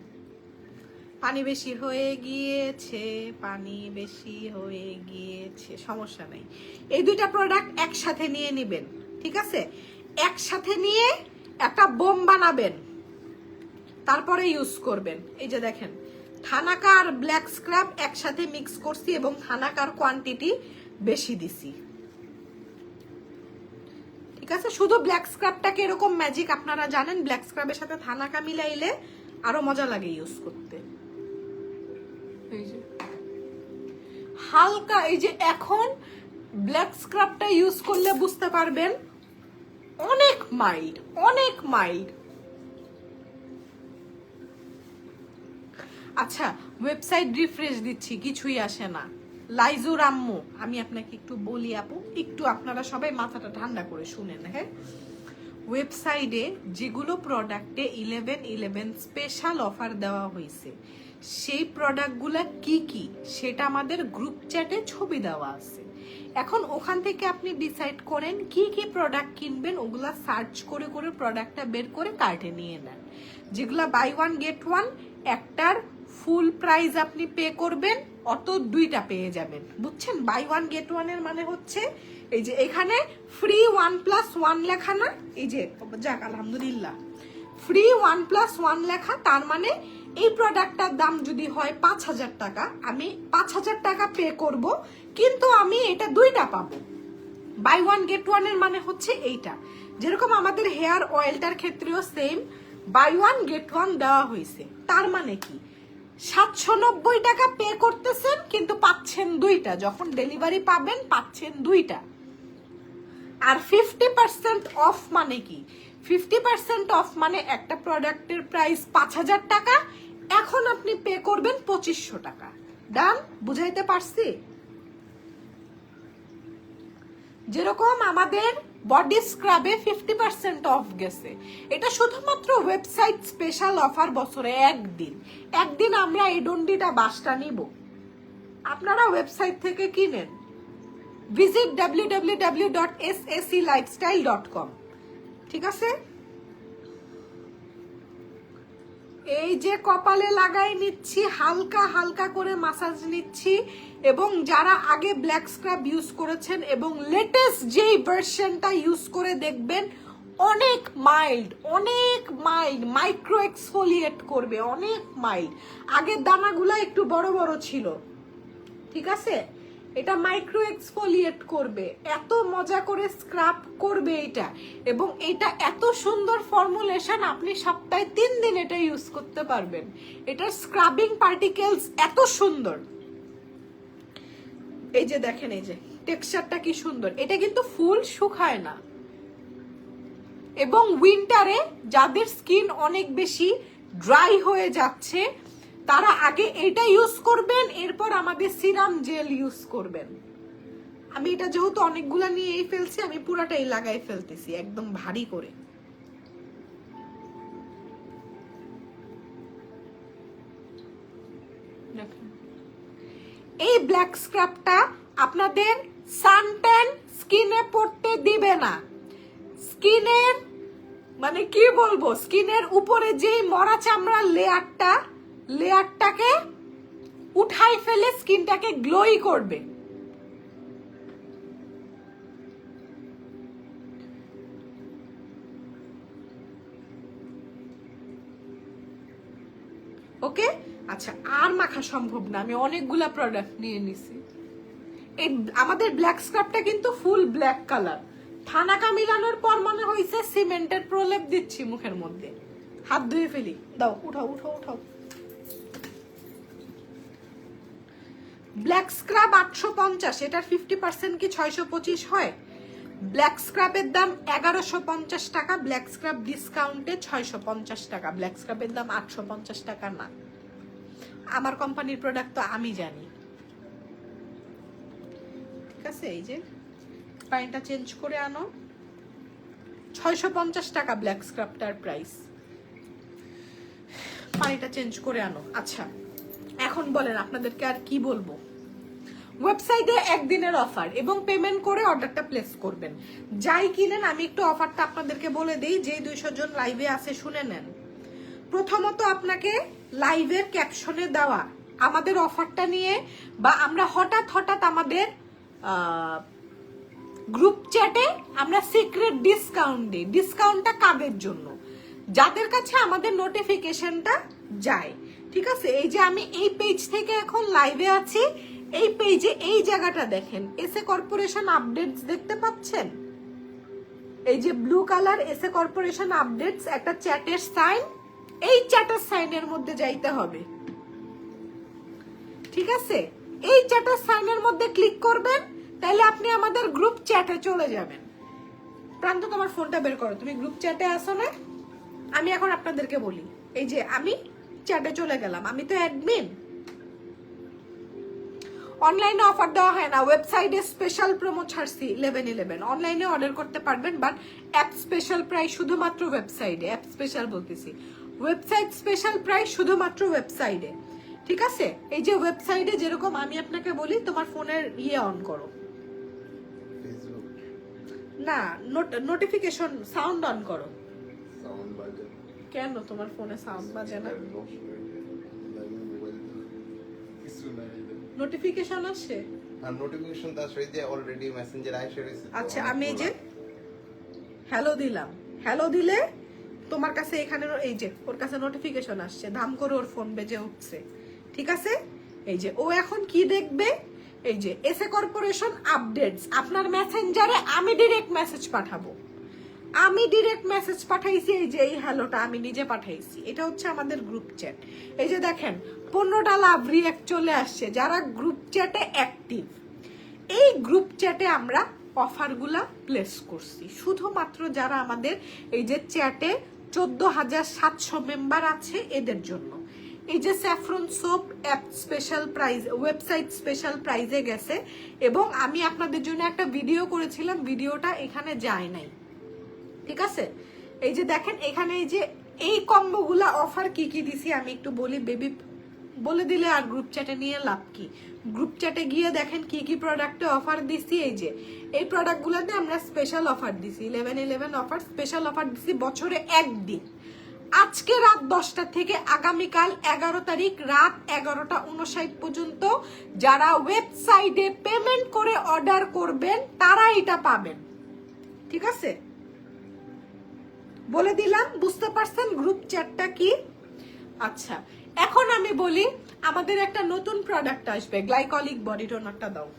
পানি বেশি হয়ে গিয়েছে, পানি বেশি হয়ে গিয়েছে, সমস্যা নেই। এই দুইটা প্রোডাক্ট একসাথে নিয়ে নেবেন, ঠিক আছে? একসাথে নিয়ে একটা বোম বানাবেন, তারপরে ইউজ করবেন। এই যে দেখেন, থানাকা আর ব্ল্যাক স্ক্রাব একসাথে মিক্স করছি এবং থানাকার কোয়ান্টিটি বেশি দিছি। ঠিক আছে, শুধু ব্ল্যাক স্ক্রাবটাকে এরকম ম্যাজিক আপনারা জানেন, ব্ল্যাক স্ক্রাবের সাথে থানাকা মিলাইলে আরো মজা লাগে ইউজ করতে। হালকা, এই যে এখন ব্ল্যাক স্ক্রাবটা ইউজ করলে বুঝতে পারবেন অনেক মাইল্ড, অনেক মাইল্ড। আচ্ছা, ওয়েবসাইট রিফ্রেশ দিচ্ছি, কিছুই আসে না। লাইজুর আম্মু, আমি আপনাকে একটু বলি আপু, একটু আপনারা সবাই মাথাটা ঠান্ডা করে শুনেন। হ্যাঁ, ওয়েবসাইটে যেগুলো প্রোডাক্টে 11/11 স্পেশাল অফার দেওয়া হয়েছে, সেই প্রোডাক্টগুলো কি কি সেটা আমাদের গ্রুপ চ্যাটে ছবি দেওয়া আছে। এখন ওখান থেকে আপনি ডিসাইড করেন কি কি প্রোডাক্ট কিনবেন, ওগুলা সার্চ করে করে প্রোডাক্টটা বের করে কার্টে নিয়ে নেন। যেগুলা বাই ওয়ান গেট ওয়ান, একটার ফুল প্রাইস আপনি পে করবেন, অত দুইটা পেয়ে যাবেন। বুঝছেন? বাই ওয়ান গেট ওয়ান এর মানে হচ্ছে এই যে এখানে ফ্রি 1+1 লেখা না, এই যে যাক আলহামদুলিল্লাহ, ফ্রি 1+1 লেখা, তার মানে এই প্রোডাক্টটার দাম যদি হয় 5,000 টাকা, আমি 5,000 টাকা পে করব, কিন্তু আমি এটা দুইটা পাবো। বাই ওয়ান গেট ওয়ান এর মানে হচ্ছে এইটা। যেরকম আমাদের হেয়ার অয়েলটার ক্ষেত্রেও same, buy one get one দেওয়া হয়েছে। তার মানে কি, 790 টাকা পে করতেছেন কিন্তু পাচ্ছেন দুইটা, যখন ডেলিভারি পাবেন পাচ্ছেন দুইটা। আর 50% অফ মানে কি, 50% অফ মানে একটা প্রোডাক্টের প্রাইস 5,000 টাকা, এখন আপনি পে করবেন 2500 টাকা। ডান? বুঝাইতে পারছি? যেরকম আমাদের বডি স্ক্রাবে 50% অফ গেছে, এটা শুধুমাত্র ওয়েবসাইট স্পেশাল অফার, বছরে একদিন আমরা এই ডন্ডিটা বাসটা নিব। আপনারা ওয়েবসাইট থেকে কিনেন, ভিজিট www.saclifestyle.com। ঠিক আছে, এই যে কপালে লাগাই নিচ্ছি, হালকা হালকা করে মাসাজ নিচ্ছি। এবং যারা আগে ব্ল্যাক স্ক্রাব ইউজ করেছেন এবং লেটেস্ট যেই ভার্সনটা ইউজ করে দেখবেন, অনেক মাইল্ড, অনেক মাইল্ড, মাইক্রো এক্সফোলিয়েট করবে, অনেক মাইল্ড। আগের দানাগুলো একটু বড় বড় ছিল, ঠিক আছে, এটা মাইক্রো এক্সফোলিয়েট করবে, এত মজা করে স্ক্রাব করবে এটা। এবং এটা এত সুন্দর ফর্মুলেশন, আপনি সপ্তাহে 3 দিন এটা ইউজ করতে পারবেন। এটার স্ক্রাবিং পার্টিকেলস এত সুন্দর। এই যে দেখেন, এই যে টেক্সচারটা কি সুন্দর, এটা কিন্তু ফুল শুকায় না। এবং উইন্টারে যাদের স্কিন অনেক বেশি ড্রাই হয়ে যাচ্ছে, তারা আগে এটা ইউজ করবেন, এরপর আমাদের সিরাম জেল ইউজ করবেন। আমি এটা যেহেতু অনেকগুলা নিয়েই ফেলছি, আমি পুরাটাই লাগাই ফেলতেছি একদম ভারী করে। এই ব্ল্যাক স্ক্রাবটা আপনাদের সানট্যান স্কিনে পড়তে দিবে না। স্কিনের মানে কি বলবো, স্কিনের উপরে যেই মরা চামড়ার লেয়ারটাকে উঠাই ফেলে স্কিনটাকে গ্লোই করবে। ওকে, আচ্ছা আর মাখা সম্ভব না, আমি অনেকগুলা প্রোডাক্ট নিয়ে নিছি। এই আমাদের ব্ল্যাক স্ক্রাবটা কিন্তু ফুল ব্ল্যাক কালার। থানাকা মিলানোর পর মনে হইছে সিমেন্টের প্রলেপ দিচ্ছি মুখের মধ্যে। হাত ধুয়ে ফেলি, দাও উঠাও উঠাও উঠাও। ব্ল্যাক স্ক্রাব 850, এটার 50% কি 625 হয়? ব্ল্যাক স্ক্রাবের দাম 1150 টাকা, ব্ল্যাক স্ক্রাব ডিসকাউন্টে 650 টাকা। ব্ল্যাক স্ক্রাবের দাম 850 টাকা না। আমার কোম্পানির প্রোডাক্ট তো আমি জানি। ঠিক আছে, এই যে পানিটা চেঞ্জ করে আনো। 650 টাকা ব্ল্যাক স্ক্রাবটার প্রাইস। পানিটা চেঞ্জ করে আনো। আচ্ছা এখন বলেন আপনাদেরকে আর কি বলবো। ওয়েবসাইটে একদিনের অফার এবং পেমেন্ট করে অর্ডারটা প্লেস করবেন। যাই কিনেন, আমি একটু অফারটা আপনাদেরকে বলে দিই, যে 200 জন লাইভে আছে শুনে নেন। প্রথমত আপনাকে লাইভের ক্যাপশনে দেওয়া আমাদের অফারটা নিয়ে, বা আমরা হঠাৎ আমাদের গ্রুপ চ্যাটে আমরা সিক্রেট ডিসকাউন্ট দিই। ডিসকাউন্টটা কাদের জন্য? যাদের কাছে আমাদের নোটিফিকেশনটা যায়। ঠিক আছে, এই যে আমি এই পেজ থেকে এখন লাইভে আছি, এই পেজে এই জায়গাটা দেখেন, এসএ কর্পোরেশন আপডেটস দেখতে পাচ্ছেন? এই যে blue colour SA corporation updates, একটা চ্যাটের সাইন, এই চ্যাটের সাইনের মধ্যে যাইতে হবে। ঠিক আছে, এই চ্যাটের সাইনের মধ্যে ক্লিক করবেন, তাহলে আপনি আমাদের গ্রুপ চ্যাটে চলে যাবেন। প্রান্ত তোমার ফোনটা বের করো, তুমি গ্রুপ চ্যাটে আসো না? আমি এখন আপনাদেরকে বলি, এই যে আমি চ্যাটে চলে গেলাম, আমি তো অ্যাডমিন। অনলাইনে অফার দেওয়া হয় না, ওয়েবসাইটে স্পেশাল প্রোমো ছাড়ছি 11/11। অনলাইনে অর্ডার করতে পারবেন, বাট অ্যাপ স্পেশাল প্রাইস শুধুমাত্র ওয়েবসাইটে। অ্যাপ স্পেশাল বলতেছি, ওয়েবসাইট স্পেশাল প্রাইস শুধুমাত্র ওয়েবসাইটে। ঠিক আছে, এই যে ওয়েবসাইটে যেরকম আমি আপনাকে বলি তোমার ফোনের অন করো, না নোটিফিকেশন সাউন্ড অন করো। কেন তোমার ফোনে সাউন্ড বাজে না? নোটিফিকেশন আসে, আর নোটিফিকেশন তো আসে যে অলরেডি মেসেঞ্জার আইসা রয়েছে। আচ্ছা আমি এই যে হ্যালো দিলাম, হ্যালো দিলে তোমার কাছে এখানে এই যে ওর কাছে নোটিফিকেশন আসছে, ধাম করে ওর ফোন বেজে উঠছে। ঠিক আছে, এই যে ও এখন কি দেখবে, এই যে এসএ কর্পোরেশন আপডেটস। আপনার মেসেঞ্জারে আমি ডাইরেক্ট মেসেজ পাঠাবো, আমি ডাইরেক্ট মেসেজ পাঠাইছি। এই যে এই হ্যালোটা আমি নিজে পাঠাইছি, এটা হচ্ছে আমাদের গ্রুপ চ্যাট। এই যে দেখেন 15টা লাভ রিঅ্যাক্ট চলে আসছে যারা গ্রুপ চ্যাটে অ্যাক্টিভ। এই গ্রুপ চ্যাটে আমরা অফারগুলা প্লেস করছি শুধুমাত্র যারা আমাদের এই যে চ্যাটে 14,700 মেম্বার আছে এদের জন্য। এই যে saffron soap app special price, website special প্রাইজে গেছে, এবং আমি আপনাদের জন্য একটা ভিডিও করেছিলাম, ভিডিওটা এখানে যায় নাই। ঠিক আছে, এই যে দেখেন এখানে এই যে এই কম্বোগুলা অফার কি কি দিছি আমি একটু বলি। বেবি বলে দিলে আর গ্রুপ চ্যাটে নিয়ে লাভ কি? গ্রুপ চ্যাটে গিয়ে দেখেন কি কি প্রোডাক্টে অফার দিছি। এই যে এই প্রোডাক্টগুলোতে আমরা স্পেশাল অফার দিছি, 11/11 অফার, স্পেশাল অফার দিছি বছরে একদিন। আজকে রাত 10টা থেকে আগামীকাল 11 তারিখ রাত 11:59 পর্যন্ত যারা ওয়েবসাইটে পেমেন্ট করে অর্ডার করবেন তারা এটা পাবেন। ঠিক আছে, বলে দিলাম, বুঝতে পারছেন গ্রুপ চ্যাটটা কি? আচ্ছা এখন আমি বলি, আমাদের একটা নতুন প্রোডাক্ট আসবে, গ্লাইকলিক বডি টোনারটা দাও।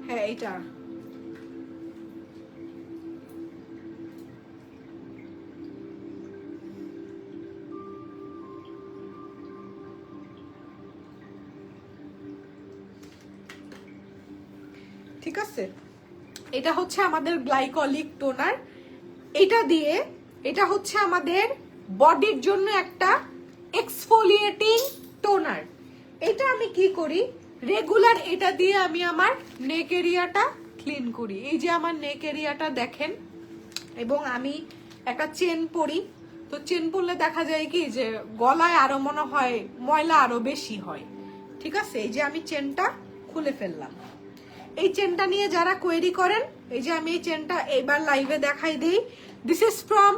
হ্যাঁ এইটা। ঠিক আছে, এটা হচ্ছে আমাদের গ্লাইকলিক টোনার। এটা দিয়ে, এটা হচ্ছে আমাদের বডির জন্য একটা এক্সফোলিয়েটিং টোনার। এটা আমি কি করি, রেগুলার এটা দিয়ে আমি আমার নেক এরিয়াটা ক্লিন করি। এই যে আমার নেক এরিয়াটা দেখেন, এবং আমি একটা চেন পরি, তো চেন পরলে দেখা যায় কি যে গলায় আরো মনে হয় ময়লা আরো বেশি হয়। ঠিক আছে, এই যে আমি চেনটা খুলে ফেললাম। এই চেনটা নিয়ে যারা কোয়েরি করেন, এই যে আমি এই চেনটা এবার লাইভে দেখাই দিই। This is from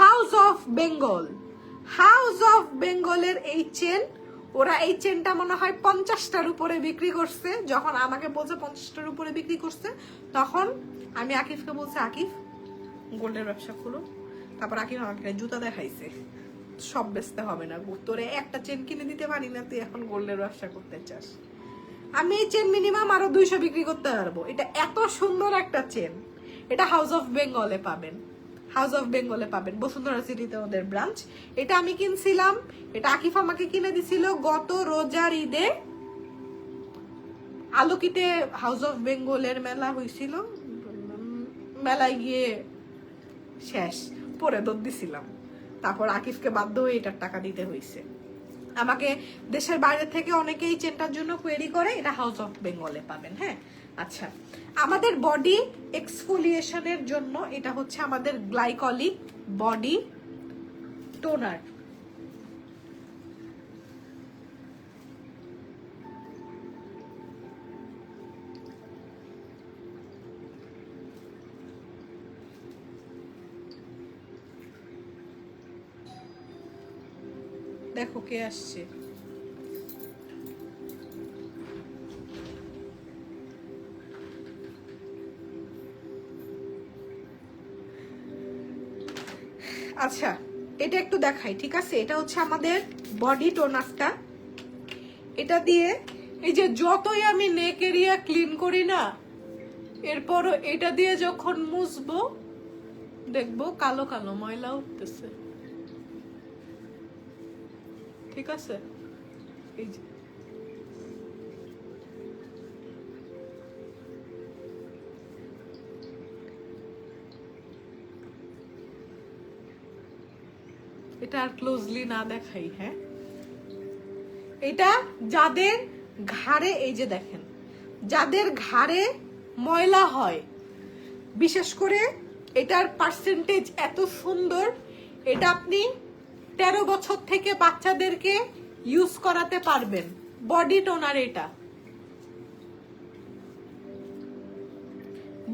house of Bengal. House of বেঙ্গলের এই চেন, ওরা এই চেনটা মনে হয় 50টার উপরে বিক্রি করছে। যখন আমাকে বলছে 50টার উপরে বিক্রি করছে, তখন আমি আকিফকে বলছি আকিফ গোল্ডের ব্যবসা খুলো। তারপর আকিফ আমাকে জুতা দেখাইছে, সব বেচতে হবে না, তোরে একটা চেন কিনে দিতে পারি না, তুই এখন গোল্ডের ব্যবসা করতে চাস। আমি এই চেন মিনিমাম আরো 200 বিক্রি করতে পারবো। এটা এত সুন্দর একটা চেন, এটা হাউস অফ বেঙ্গলে পাবেন। হাউস অফ বেঙ্গলে পাবেন, বসুন্ধরা সিটিতে ওদের ব্রাঞ্চ। এটা আমি কিনছিলাম, এটা আকিফ আমাকে কিনে দিছিল গত রোজার ঈদে। আলোকিতে হাউস অফ বেঙ্গলের মেলা হয়েছিল, মেলায় গিয়ে শেষ পরে দৌড় দিছিলাম। তারপর আকিফকে বাধ্য হয়ে এটার টাকা দিতে হয়েছে। আমাকে দেশের বাইরে থেকে অনেকেই চেনটার জন্য কোয়েরি করে, এটা হাউস অফ বেঙ্গলে পাবেন। হ্যাঁ, আচ্ছা, আমাদের বডি এক্সফোলিয়েশনের জন্য এটা হচ্ছে আমাদের গ্লাইকলিক বডি টোনার। দেখো কে আসছে। আচ্ছা, এটা একটু দেখাই, ঠিক আছে? এটা হচ্ছে আমাদের বডি টোনারটা। এটা দিয়ে এই যে যতই আমি নেক এরিয়া ক্লিন করি না, এরপরও এটা দিয়ে যখন মুছবো দেখবো কালো কালো ময়লা উঠতেছে। ঠিক আছে, এই যে এটা আর ক্লোজলি না দেখাই। হ্যাঁ, এটা যাদের ঘাড়ে, এই যে দেখেন, যাদের ঘাড়ে ময়লা হয়, বিশেষ করে এটার পার্সেন্টেজ এত সুন্দর, এটা আপনি 13 বছর থেকে বাচ্চাদেরকে ইউজ করাতে পারবেন। বডি টোনার, এটা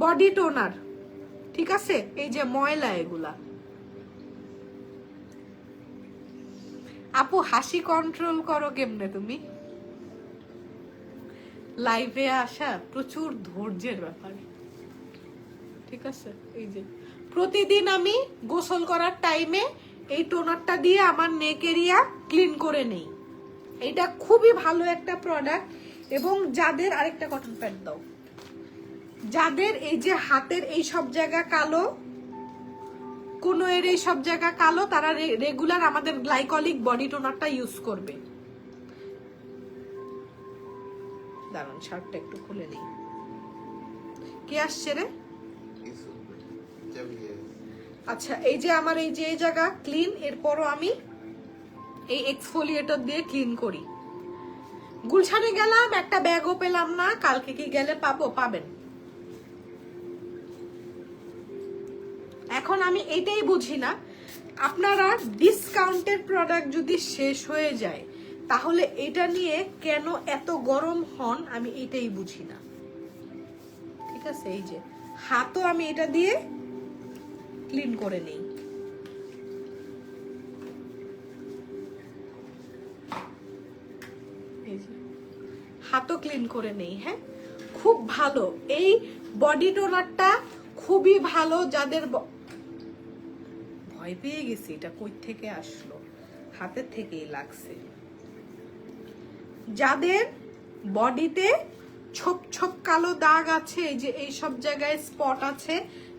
বডি টোনার। ঠিক আছে, এই যে ময়লা এগুলা। আপু হাসি কন্ট্রোল করো কেমনে তুমি? লাইভে আসা প্রচুর ধৈর্যের ব্যাপার। ঠিক আছে, এই যে প্রতিদিন আমি গোসল করার টাইমে এই টোনারটা দিয়ে আমার নেক এরিয়া ক্লিন করে নেই। এটা খুবই ভালো একটা প্রোডাক্ট। এবং যাদের, আরেকটা কটন প্যাড দাও, যাদের এই যে হাতের এই সব জায়গা কালো, কোনো এর এই সব জায়গা কালো, তারা রেগুলার আমাদের গ্লাইকলিক বডি টোনারটা ইউজ করবে। দাঁড়ান, শার্টটা একটু খুলে নেই। কে আসছে রে? আচ্ছা, এই যে আমার এই যে জায়গা ক্লিন, এরপরও আমি এই এক্সফোলিয়েটর দিয়ে ক্লিন করি। গুলশানে গেলাম, একটা ব্যাগও পেলাম না, কালকে কি গেলে পাবো? পাবেন। এখন আমি এটাই বুঝি না, আপনারা ডিসকাউন্টেড প্রোডাক্ট যদি শেষ হয়ে যায় তাহলে এটা নিয়ে কেন এত গরম হন, আমি এটাই বুঝি না। ঠিক আছে, এই যে হাতও আমি এটা দিয়ে ক্লিন করে নেই। এই যে হাতও ক্লিন করে নেই। হ্যাঁ, খুব ভালো এই বডি টোনারটা, খুবই ভালো। যাদের ভয় পেয়ে গেছি, এটা কই থেকে আসলো, হাতের থেকেই লাগছে। যাদের বডিতে ছোপ ছোপ কালো দাগ আছে, এই যে এই সব জায়গায় স্পট আছে,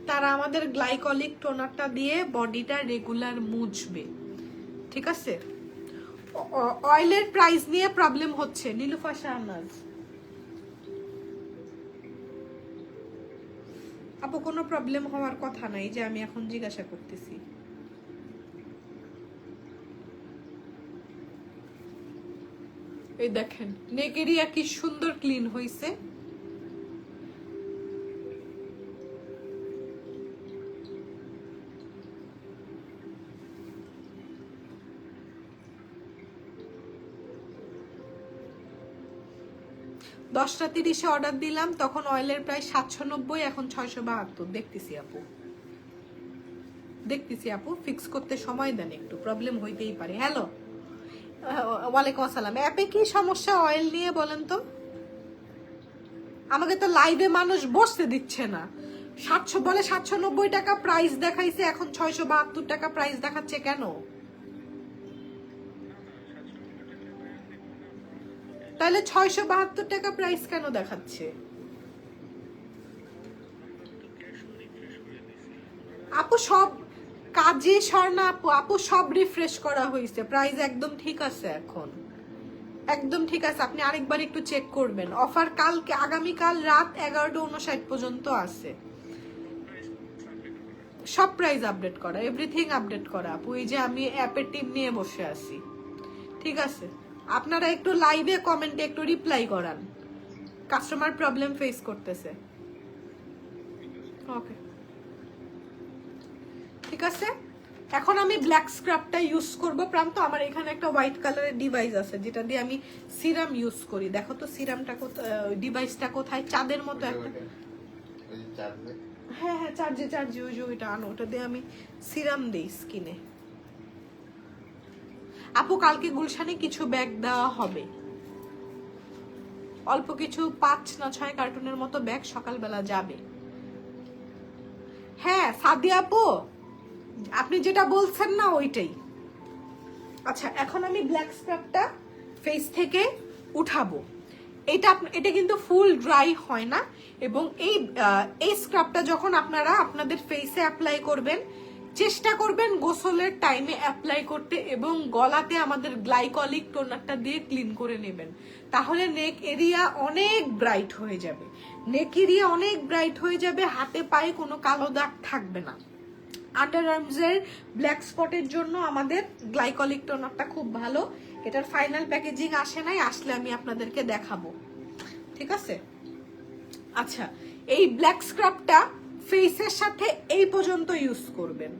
তারা আমাদের গ্লাইকলিক টোনারটা দিয়ে বডিটা রেগুলার মুছবে। ঠিক আছে, অয়েলের প্রাইস নিয়ে প্রবলেম হচ্ছে। নীলুফা শাহনাজ আপু, কোনো প্রবলেম হওয়ার কথা নাই, যে আমি এখন জিজ্ঞাসা করতেছি। এই দেখেন নেক এরিয়া কি সুন্দর ক্লিন হইছে। 10টা 30-এ অর্ডার দিলাম, তখন অয়েলের প্রাইস 790, এখন 672। দেখতেছি আপু, ফিক্স করতে সময় দেন একটু, প্রবলেম হইতেই পারে। হ্যালো, ওয়ালাইকুম আসসালাম। অ্যাপে কি সমস্যা অয়েল নিয়ে বলেন তো? আমাকে তো লাইভে মানুষ বসতে দিচ্ছে না। 790 টাকা প্রাইস দেখাইছে, এখন 672 টাকা প্রাইস দেখাচ্ছে কেন? তাহলে 672 টাকা প্রাইস কেন দেখাচ্ছে? আপু সব কাজে স্বর্ণা আপু সব রিফ্রেশ করা হয়েছে, প্রাইস একদম ঠিক আছে এখন, একদম ঠিক আছে। আপনি আরেকবার একটু চেক করবেন। অফার কালকে, আগামীকাল রাত 11:59 পর্যন্ত আছে। সব প্রাইস আপডেট করা, এভরিথিং আপডেট করা আপু। এই যে আমি অ্যাপের টিম নিয়ে বসে আছি, ঠিক আছে? আপনারা একটু লাইভে কমেন্টে একটু রিপ্লাই করান, কাস্টমার প্রবলেম ফেস করতেছে। ওকে, ঠিক আছে। এখন আমি ব্ল্যাক স্ক্রাবটা ইউজ করব। প্রান্ত আমার এখানে একটা হোয়াইট কালারের ডিভাইস আছে যেটা দিয়ে আমি সিরাম ইউজ করি। দেখো তো সিরামটা ডিভাইসটা কোথায়? চাঁদের মতো একটা। হ্যাঁ হ্যাঁ, চার্জে ওই যে ওইটা আনো, ওটা দিয়ে আমি সিরাম দিই স্কিনে। আপু কালকে গুলশানে কিছু ব্যাগ দেওয়া হবে, অল্প কিছু 5 না 6 কার্টুনের মতো ব্যাগ সকালবেলা যাবে। হ্যাঁ সাদিয়া আপু, আপনি যেটা বলছেন না ওইটাই। আচ্ছা, এখন আমি ব্ল্যাক স্ক্রাবটা ফেস থেকে উঠাবো। এটা কিন্তু ফুল ড্রাই হয় না, এবং এই স্ক্রাবটা যখন আপনারা আপনাদের ফেসে অ্যাপ্লাই করবেন, চেষ্টা করবেন গোসলের টাইমে অ্যাপ্লাই করতে, এবং গলাতে আমাদের গ্লাইকলিক টোনারটা দিয়ে ক্লিন করে নেবেন। তাহলে নেক এরিয়া অনেক ব্রাইট হয়ে যাবে, হাতে পায়ে কোনো কালো দাগ থাকবে না। আন্ডার আর্মসের ব্ল্যাক স্পটের জন্য আমাদের গ্লাইকলিক টোনারটা খুব ভালো। এটার ফাইনাল প্যাকেজিং আসে নাই, আসলে আমি আপনাদেরকে দেখাবো, ঠিক আছে? আচ্ছা, এই ব্ল্যাক স্ক্রাবটা ফেসের সাথে এই পর্যন্ত ইউজ করবেন,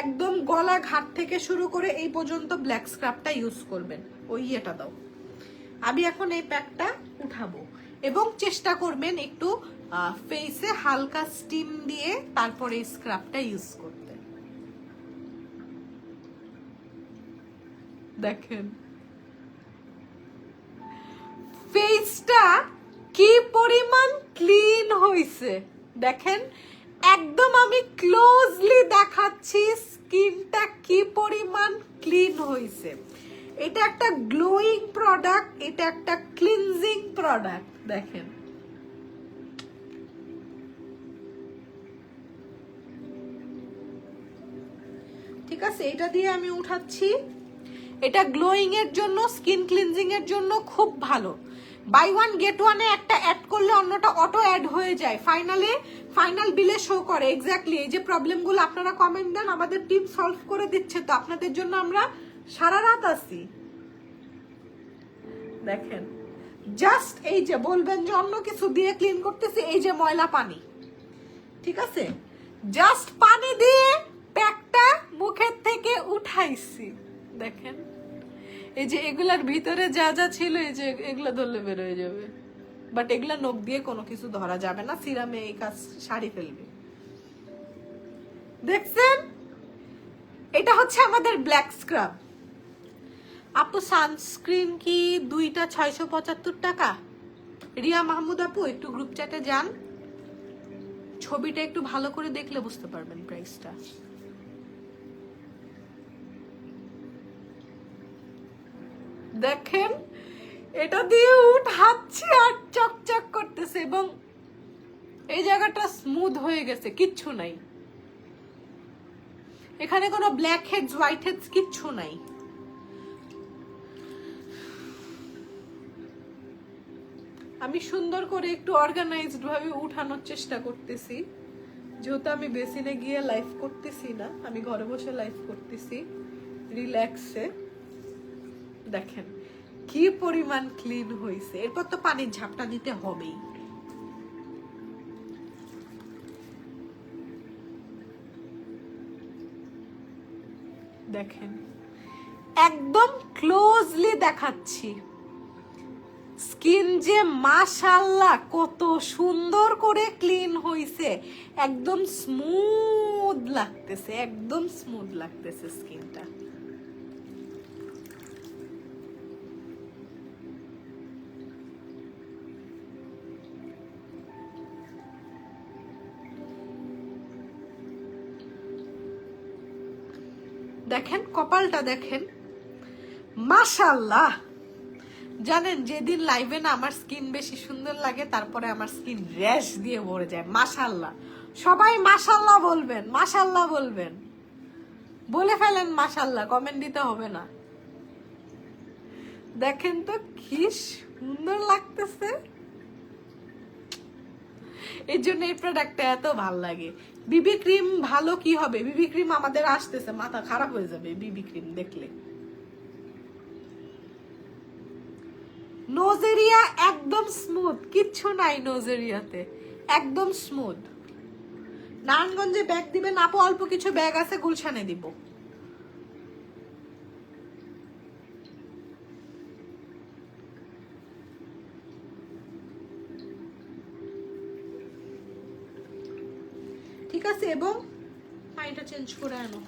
একদম গলা ঘাট থেকে শুরু করে এই পর্যন্ত ব্ল্যাক স্ক্রাবটা ইউজ করবেন। ওই ইয়েটা দাও। আমি এখন এই প্যাকটা উঠাবো, এবং চেষ্টা করবেন একটু ফেসে হালকা স্টিম দিয়ে তারপরে এই স্ক্রাবটা ইউজ করতে। দেখেন ফেসটা কি পরিমাণ ক্লিন হইছে, দেখেন একদম আমি ক্লোজলি দেখাচ্ছি স্কিনটা কি পরিমাণ ক্লিন হইছে। এটা একটা গ্লোয়িং প্রোডাক্ট, এটা একটা ক্লিনজিং প্রোডাক্ট। দেখেন ঠিক আছে, এটা দিয়ে আমি উঠাচ্ছি। এটা গ্লোয়িং এর জন্য, স্কিন ক্লিনজিং এর জন্য খুব ভালো। বাই ওয়ান গেট ওয়ানে একটা অ্যাড করলে অন্যটা অটো অ্যাড হয়ে যায়, ফাইনাল বিলে শো করে। এক্স্যাক্টলি এই যে প্রবলেমগুলো আপনারা কমেন্ট দেন, আমাদের টিম সলভ করে দিচ্ছে, তো আপনাদের জন্য আমরা সারা রাত আছি। দেখেন জাস্ট এই যে বলবেন যে অন্য কিছু দিয়ে ক্লিন করতেছি, এই যে ময়লা পানি, ঠিক আছে, জাস্ট পানি দিয়ে প্যাকটা মুখের থেকে উঠাইছি। দেখেন এই যে এগুলার ভিতরে যা যা ছিল, এই যে এগুলা ধরলে বের হয়ে যাবে, বাট এগুলা নখ দিয়ে কোনো কিছু ধরা যাবে না, সিরামে এই কাজ সারি ফেলবে। দেখছেন, এটা হচ্ছে আমাদের ব্ল্যাক স্ক্রাব। আপু সানস্ক্রিন কি দুইটা 675 টাকা? রিয়া মাহমুদ আপু একটু গ্রুপ চ্যাটে যান, ছবিটা একটু ভালো করে দেখলে বুঝতে পারবেন প্রাইসটা। দেখেন এটা দিয়ে উঠাচ্ছি আর চকচক করতেছে, এবং এই জায়গাটা স্মুথ হয়ে গেছে, কিচ্ছু নাই এখানে, কোনো ব্ল্যাক হেডস হোয়াইট হেডস কিচ্ছু নাই। আমি সুন্দর করে একটু অর্গানাইজড ভাবে উঠানোর চেষ্টা করতেছি, যেহেতু আমি বেসিনে গিয়ে লাইভ করতেছি না, আমি ঘরে বসে লাইভ করতেছি রিল্যাক্সে। দেখেন কি পরিমাণ ক্লিন হয়েছে। এরপর তো পানির ঝাপটা দিতে হবেই। দেখেন একদম ক্লোজলি দেখাচ্ছি, স্কিন যে মাশাআল্লাহ কত সুন্দর করে ক্লিন হইছে, একদম স্মুথ লাগতেছে, একদম স্মুথ লাগতেছে স্কিনটা। দেখেন কপালটা দেখেন, মাশাআল্লাহ। জানেন যেদিন লাইভে না আমার স্কিন বেশি সুন্দর লাগে, তারপরে আমার স্কিন র্যাশ দিয়ে ভরে যায়। মাশাআল্লাহ, সবাই মাশাআল্লাহ বলবেন, মাশাআল্লাহ বলবেন, বলে ফেলেন মাশাআল্লাহ, কমেন্ট দিতে হবে না। দেখেন তো কি সুন্দর লাগতেছে, এই জন্য এই প্রোডাক্টটা এত ভাল লাগে। বিবি ক্রিম ভালো কি হবে, বিবি ক্রিম আমাদের আসতেছে, মাথা খারাপ হয়ে যাবে বিবি ক্রিম দেখলে। নোজ এরিয়া একদম স্মুথ, কিচ্ছু নাই নোজ এরিয়াতে, একদম স্মুথ। নারায়ণগঞ্জে ব্যাগ দিবেন আপু, অল্প কিছু ব্যাগ আছে, গুলশানে দিব। ঠিক আছে, এবং পানিটা চেঞ্জ করে আনো।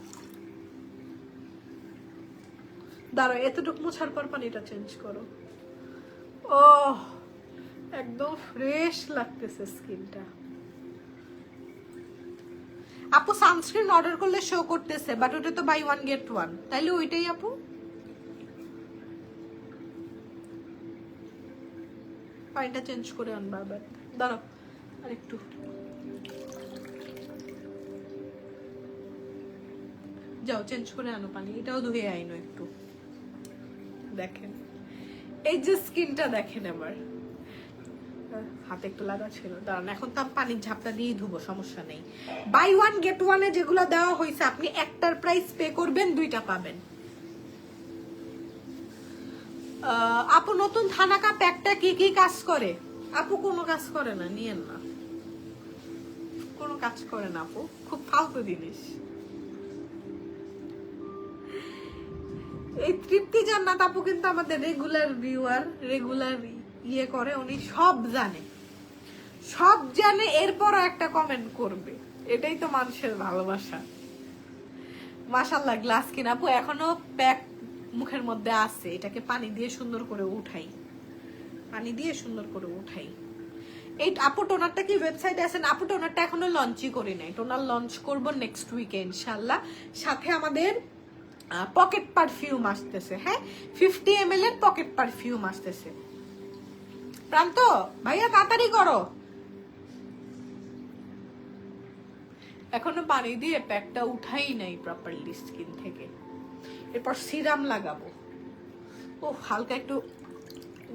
দাঁড়াও, এতটুকু মোছার পর পানিটা চেঞ্জ করো। ও একদম ফ্রেশ লাগতেছে স্কিনটা। আপু সানস্ক্রিন অর্ডার করলে শো করতেছে, বাট ওটা তো বাই ওয়ান গেট ওয়ান, তাইলে ওইটাই আপু। পানিটা চেঞ্জ করে আনবা আবার, দাঁড়াও আরেকটু। যাও চেঞ্জ করে আনো পানি, এটাও ধুয়ে আইনো একটু। দেখেন এই যে স্কিনটা দেখেন, আমার হাতে একটু লাগা ছিল, দাঁড়ান এখন তো পানির ঝাপটা দিয়ে ধুবো, সমস্যা নেই। বাই ওয়ান গেট ওয়ানে যেগুলো দেওয়া হয়েছে, আপনি একটার প্রাইস পে করবেন, দুইটা পাবেন। আপু নতুন থানাকা প্যাকটা কি কি কাজ করে? আপু কোনো কাজ করে না, নিয়েন না, কোনো কাজ করে না আপু, খুব ফালতু জিনিস। এই তৃপ্তি জান্নাত আপু কিন্তু আমাদের রেগুলার ভিউয়ার, রেগুলার ইয়ে করে, উনি সব জানে, সব জানে, এরপরও একটা কমেন্ট করবে, এটাই তো মানুষের ভালোবাসা। মাশাআল্লাহ গ্লাস স্কিন আপু, এখনো প্যাক মুখের মধ্যে আছে, এটাকে পানি দিয়ে সুন্দর করে উঠাই, পানি দিয়ে সুন্দর করে উঠাই। এই আপু টোনারটা কি ওয়েবসাইটে আছেন? আপু টোনারটা এখনো লঞ্চই করি নাই, টোনার লঞ্চ করব নেক্সট উইকে ইনশাআল্লাহ। সাথে আমাদের পকেট পারফিউম আসতেছে, হ্যাঁ 50 ml এর পকেট পারফিউম আসতেছে। প্রান্ত ভাইয়া তাড়াতাড়ি করো, এখনো পানি দিয়ে প্যাকটা উঠাই নাই প্রপারলি স্কিন থেকে। এরপর সিরাম লাগাবো। ও হালকা একটু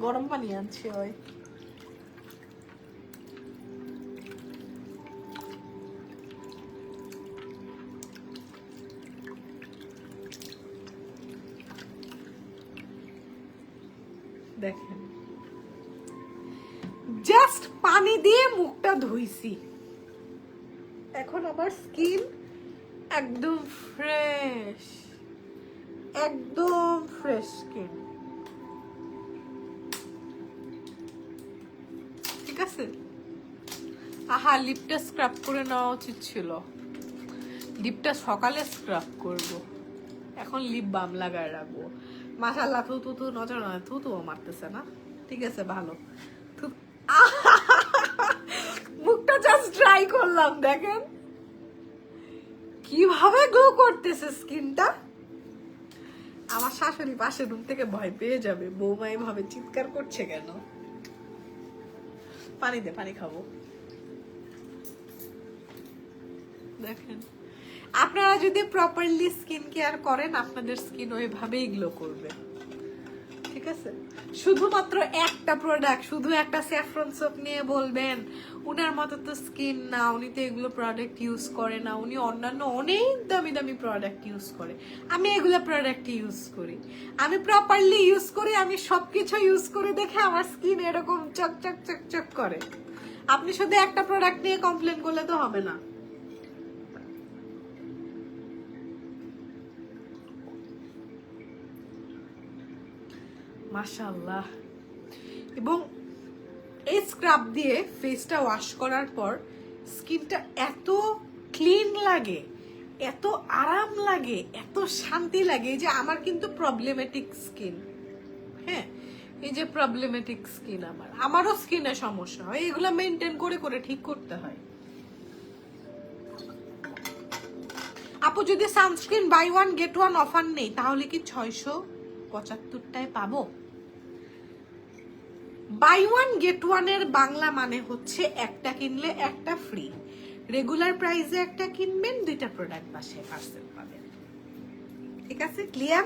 গরম পানি আনছে ওই, দেখেন জাস্ট পানি দিয়ে মুখটা ধুইছি, এখন আমার স্কিন একদম ফ্রেশ, একদম ফ্রেশ স্কিন। ঠিক আছে, আহা লিপটা স্ক্রাব করে নেওয়া উচিত ছিল, লিপটা সকালে স্ক্রাব করব, এখন লিপ বাম লাগায় রাখবো। মাশাআল্লাহ, থু থু থু, নজর না, থু থু মারতেছে না, ঠিক আছে ভালো। মুখটা জাস্ট ট্রাই করলাম, দেখেন কিভাবে গ্লো করতেছে স্কিনটা। আমার শাশুড়ি পাশের রুম থেকে ভয় পেয়ে যাবে, বৌমা এভাবে চিৎকার করছে কেন। পানি দে, পানি খাবো। দেখেন আপনারা যদি প্রপারলি স্কিন কেয়ার করেন, আপনাদের স্কিন ওইভাবেই গ্লো করবে। ঠিক আছে, শুধুমাত্র একটা প্রোডাক্ট, শুধু একটা স্যাফরন সোপ নিয়ে বলবেন উনার মতো তো স্কিন না, উনি তো এগুলো প্রোডাক্ট ইউজ করে না, উনি অন্যান্য অনেক দামি দামি প্রোডাক্ট ইউজ করে। আমি এগুলো প্রোডাক্ট ইউজ করি, আমি প্রপারলি ইউজ করি, আমি সবকিছু ইউজ করে দেখে আমার স্কিন এরকম চকচক চকচক করে। আপনি শুধু একটা প্রোডাক্ট নিয়ে কমপ্লেন করলে তো হবে না। মাশাআল্লাহ এবং এই স্ক্রাব দিয়ে ফেসটা ওয়াশ করার পর স্কিনটা এত ক্লিন লাগে, এত আরাম লাগে, এত শান্তি লাগে যে আমার কিন্তু প্রবলেমেটিক স্কিন। হ্যাঁ, এই যে প্রবলেমেটিক স্কিন, আমারও স্কিনে সমস্যা হয়, এগুলো মেনটেন করে করে ঠিক করতে হয়। আপু যদি সানস্ক্রিন বাই 1 গেট 1 অফার নেই তাহলে কি 675টায় পাবো? বাই 1 গেট 1 এর বাংলা মানে হচ্ছে একটা কিনলে একটা ফ্রি। রেগুলার প্রাইসে একটা কিনবেন, 2টা প্রোডাক্ট বাসায় পার্সেল পাবেন। ঠিক আছে, ক্লিয়ার?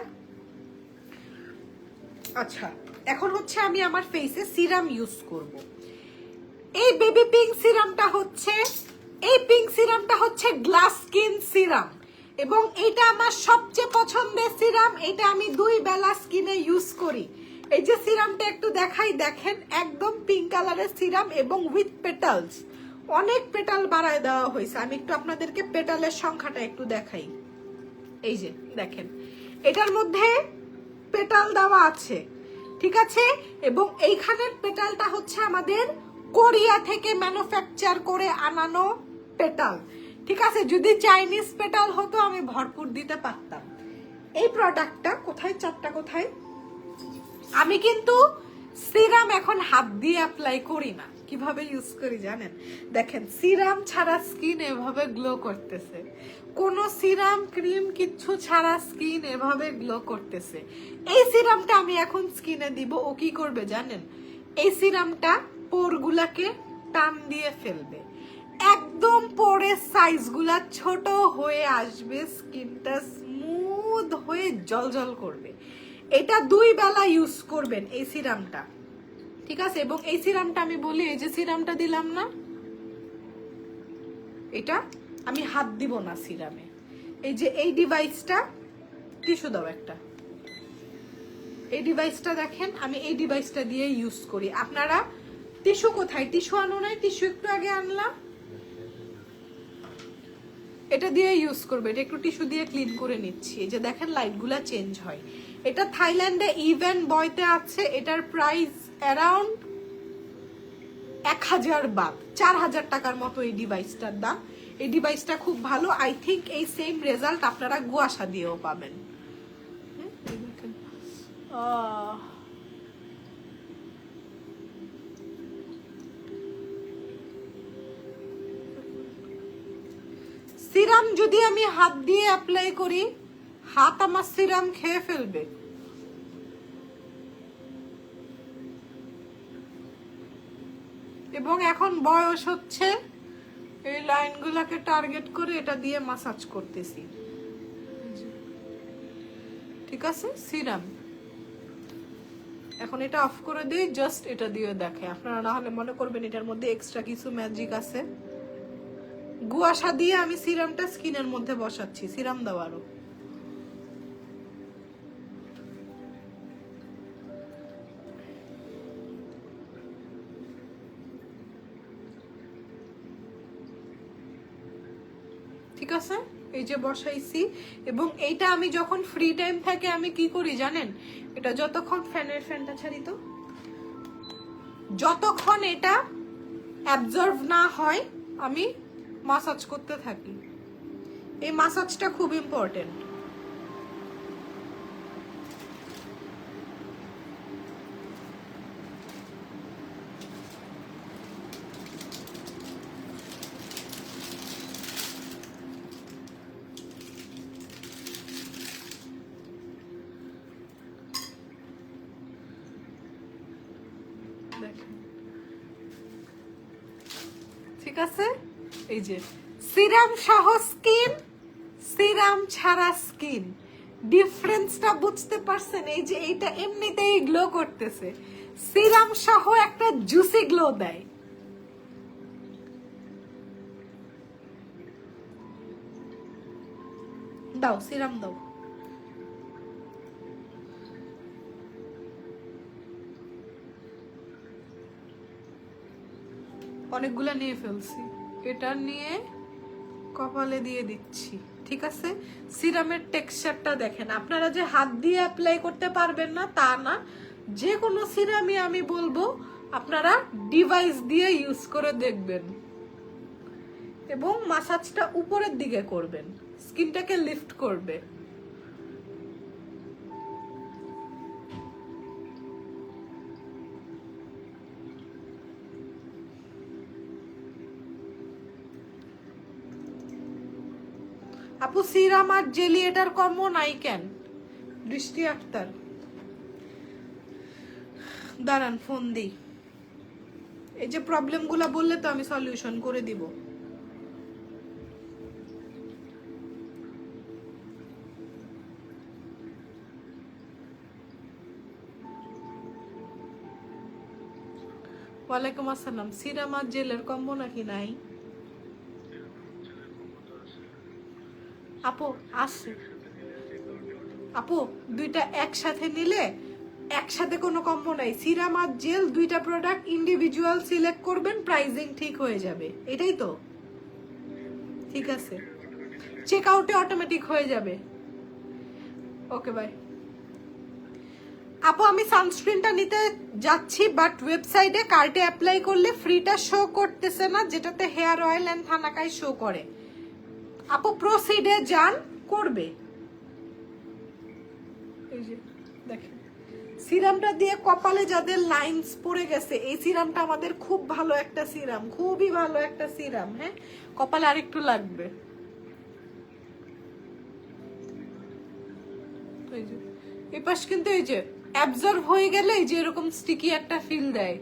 আচ্ছা, এখন হচ্ছে আমি আমার ফেসে সিরাম ইউজ করব। এই বেবি পিঙ্ক সিরামটা হচ্ছে গ্লাস স্কিন সিরাম, এবং এটা আমার সবচেয়ে পছন্দের সিরাম। এটা আমি 2 বেলা স্কিনে ইউজ করি। এই যে সিরামটা একটু দেখাই, দেখেন একদম পিঙ্ক কালারের সিরাম এবং উইথ পেটালস, অনেক পেটাল বাড়ায় দেওয়া হয়েছে। আমি একটু আপনাদেরকে পেটালের সংখ্যাটা একটু দেখাই। এই যে দেখেন, এটার মধ্যে পেটাল দেওয়া আছে, ঠিক আছে? এবং এইখানের পেটালটা হচ্ছে আমাদের কোরিয়া থেকে ম্যানুফ্যাকচার করে আনানো পেটাল, ঠিক আছে? যদি চাইনিজ পেটাল হতো আমি ভরপুর দিতে পারতাম। এই প্রোডাক্টটা কোথায়, চারটা কোথায়? আমি কিন্তু সিরাম এখন হাত দিয়ে অ্যাপ্লাই করি না। কিভাবে ইউজ করি জানেন? দেখেন, সিরাম ছাড়া স্কিন এভাবে গ্লো করতেছে, কোন সিরাম ক্রিম কিচ্ছু ছাড়া স্কিন এভাবে গ্লো করতেছে। এই সিরামটা আমি এখন স্কিনে দিব। ও কি করবে জানেন? এই সিরামটা পোরগুলাকে টান দিয়ে ফেলবে, একদম পোরের সাইজগুলা ছোট হয়ে আসবে, স্কিনটা স্মুথ হয়ে জলজল করবে। এটা 2 বেলা ইউজ করবেন এই সিরামটা, ঠিক আছে? এবং এই সিরামটা আমি বলি, এই যে সিরামটা দিলাম না, এটা আমি হাত দিব না সিরামে। এই যে এই ডিভাইসটা, টিস্যু দাও একটা, এই ডিভাইসটা দেখেন, আমি এই ডিভাইসটা দিয়ে ইউজ করি। আপনারা টিস্যু কোথায়? টিস্যু আনো নাই? টিস্যু একটু আগে আনলাম। এটা দিয়ে ইউজ করবে। এটা একটু টিস্যু দিয়ে ক্লিন করে নিচ্ছি। এই যে দেখেন লাইটগুলা চেঞ্জ হয়। এটা থাইল্যান্ডে ইভেন বয়তে আছে। এটার প্রাইস অ্যারাউন্ড 1000 বাদ, 4000 টাকার মতো এই ডিভাইসটার দাম। এই ডিভাইসটা খুব ভালো। আই থিঙ্ক এই সেম রেজাল্ট আপনারা গুয়াশা দিয়েও পাবেন। সিরাম যদি আমি হাত দিয়ে অ্যাপ্লাই করি, হাত আমার সিরাম খেয়ে ফেলবে। এবং এখন বয়স হচ্ছে, এই লাইনগুলোকে টার্গেট করে এটা দিয়ে মাসাজ করতেছি, ঠিক আছে? সিরাম এখন এটা অফ করে দিই, জাস্ট এটা দিয়ে দেখে। আপনারা না হলে মনে করবেন এটার মধ্যে এক্সট্রা কিছু ম্যাজিক আছে। গুয়াশা দিয়ে আমি সিরামটা স্কিনের মধ্যে বসাচ্ছি, সিরাম দেওয়ারও। ঠিক আছে, এই যে বসাইছি। এবং এইটা আমি যখন ফ্রি টাইম থাকে আমি কি করি জানেন? এটা যতক্ষণ ফ্যানটা ছাড়ি তো, যতক্ষণ এটা অ্যাবজর্ব না হয় আমি মাসাজ করতে থাকি। এই মাসাজটা খুব ইম্পর্টেন্ট। ঠিক আছে, এই যে সিরাম সহ স্কিন, সিরাম ছাড়া স্কিন, ডিফারেন্সটা বুঝতে পারছেন? এই যে এইটা এমনিতেই গ্লো করতেছে, সিরাম সহ একটা জুসি গ্লো দেয়। দাও সিরাম দাও। অনেকগুলা নিয়ে ফেলছি, এটা নিয়ে কপালে দিয়ে দিচ্ছি, ঠিক আছে? সিরামের টেক্সচারটা দেখেন। আপনারা যে হাত দিয়ে অ্যাপ্লাই করতে পারবেন না তা না, যে কোনো সিরামই আমি বলবো আপনারা ডিভাইস দিয়ে ইউজ করে দেখবেন এবং মাসাজটা উপরের দিকে করবেন, স্কিনটাকে লিফট করবে। আপু সিরাম আর জেলি এটার কম্বো নাই কেন? বৃষ্টি আক্তার, দাঁড়ান ফোন দিই। এই যে প্রবলেমগুলো বললে তো আমি সলিউশন করে দিব। ওয়ালাইকুম আসসালাম। সিরাম আর জেলের কম্বো নাকি নাই? আপু আছে আপু, দুইটা একসাথে নিলে একসাথে কোনো কম্বো নাই। সিরাম আর জেল দুইটা প্রোডাক্ট ইন্ডিভিজুয়াল সিলেক্ট করবেন, প্রাইসিং ঠিক হয়ে যাবে। এটাই তো ঠিক আছে, চেক আউটে অটোমেটিক হয়ে যাবে। Okay bye. আপু আমি সানস্ক্রিনটা নিতে যাচ্ছি, বাট ওয়েবসাইটে কার্টে অ্যাপ্লাই করলে ফ্রিটা শো করতেছে না, যেটাতে হেয়ার অয়েল এন্ড থানাকাই শো করে। আপু প্রসিডে যান, করবে। এই যে দেখেন সিরামটা দিয়ে কপালে যাদের লাইনস পড়ে গেছে, এই সিরামটা আমাদের খুব ভালো একটা সিরাম, খুবই ভালো একটা সিরাম। হ্যাঁ, কপালে আরেকটু লাগবে। এই যে এই পাশ কিন্তু এই যে অ্যাবজর্ব হয়ে গেলে এই যে এরকম স্টিকি একটা ফিল দেয়।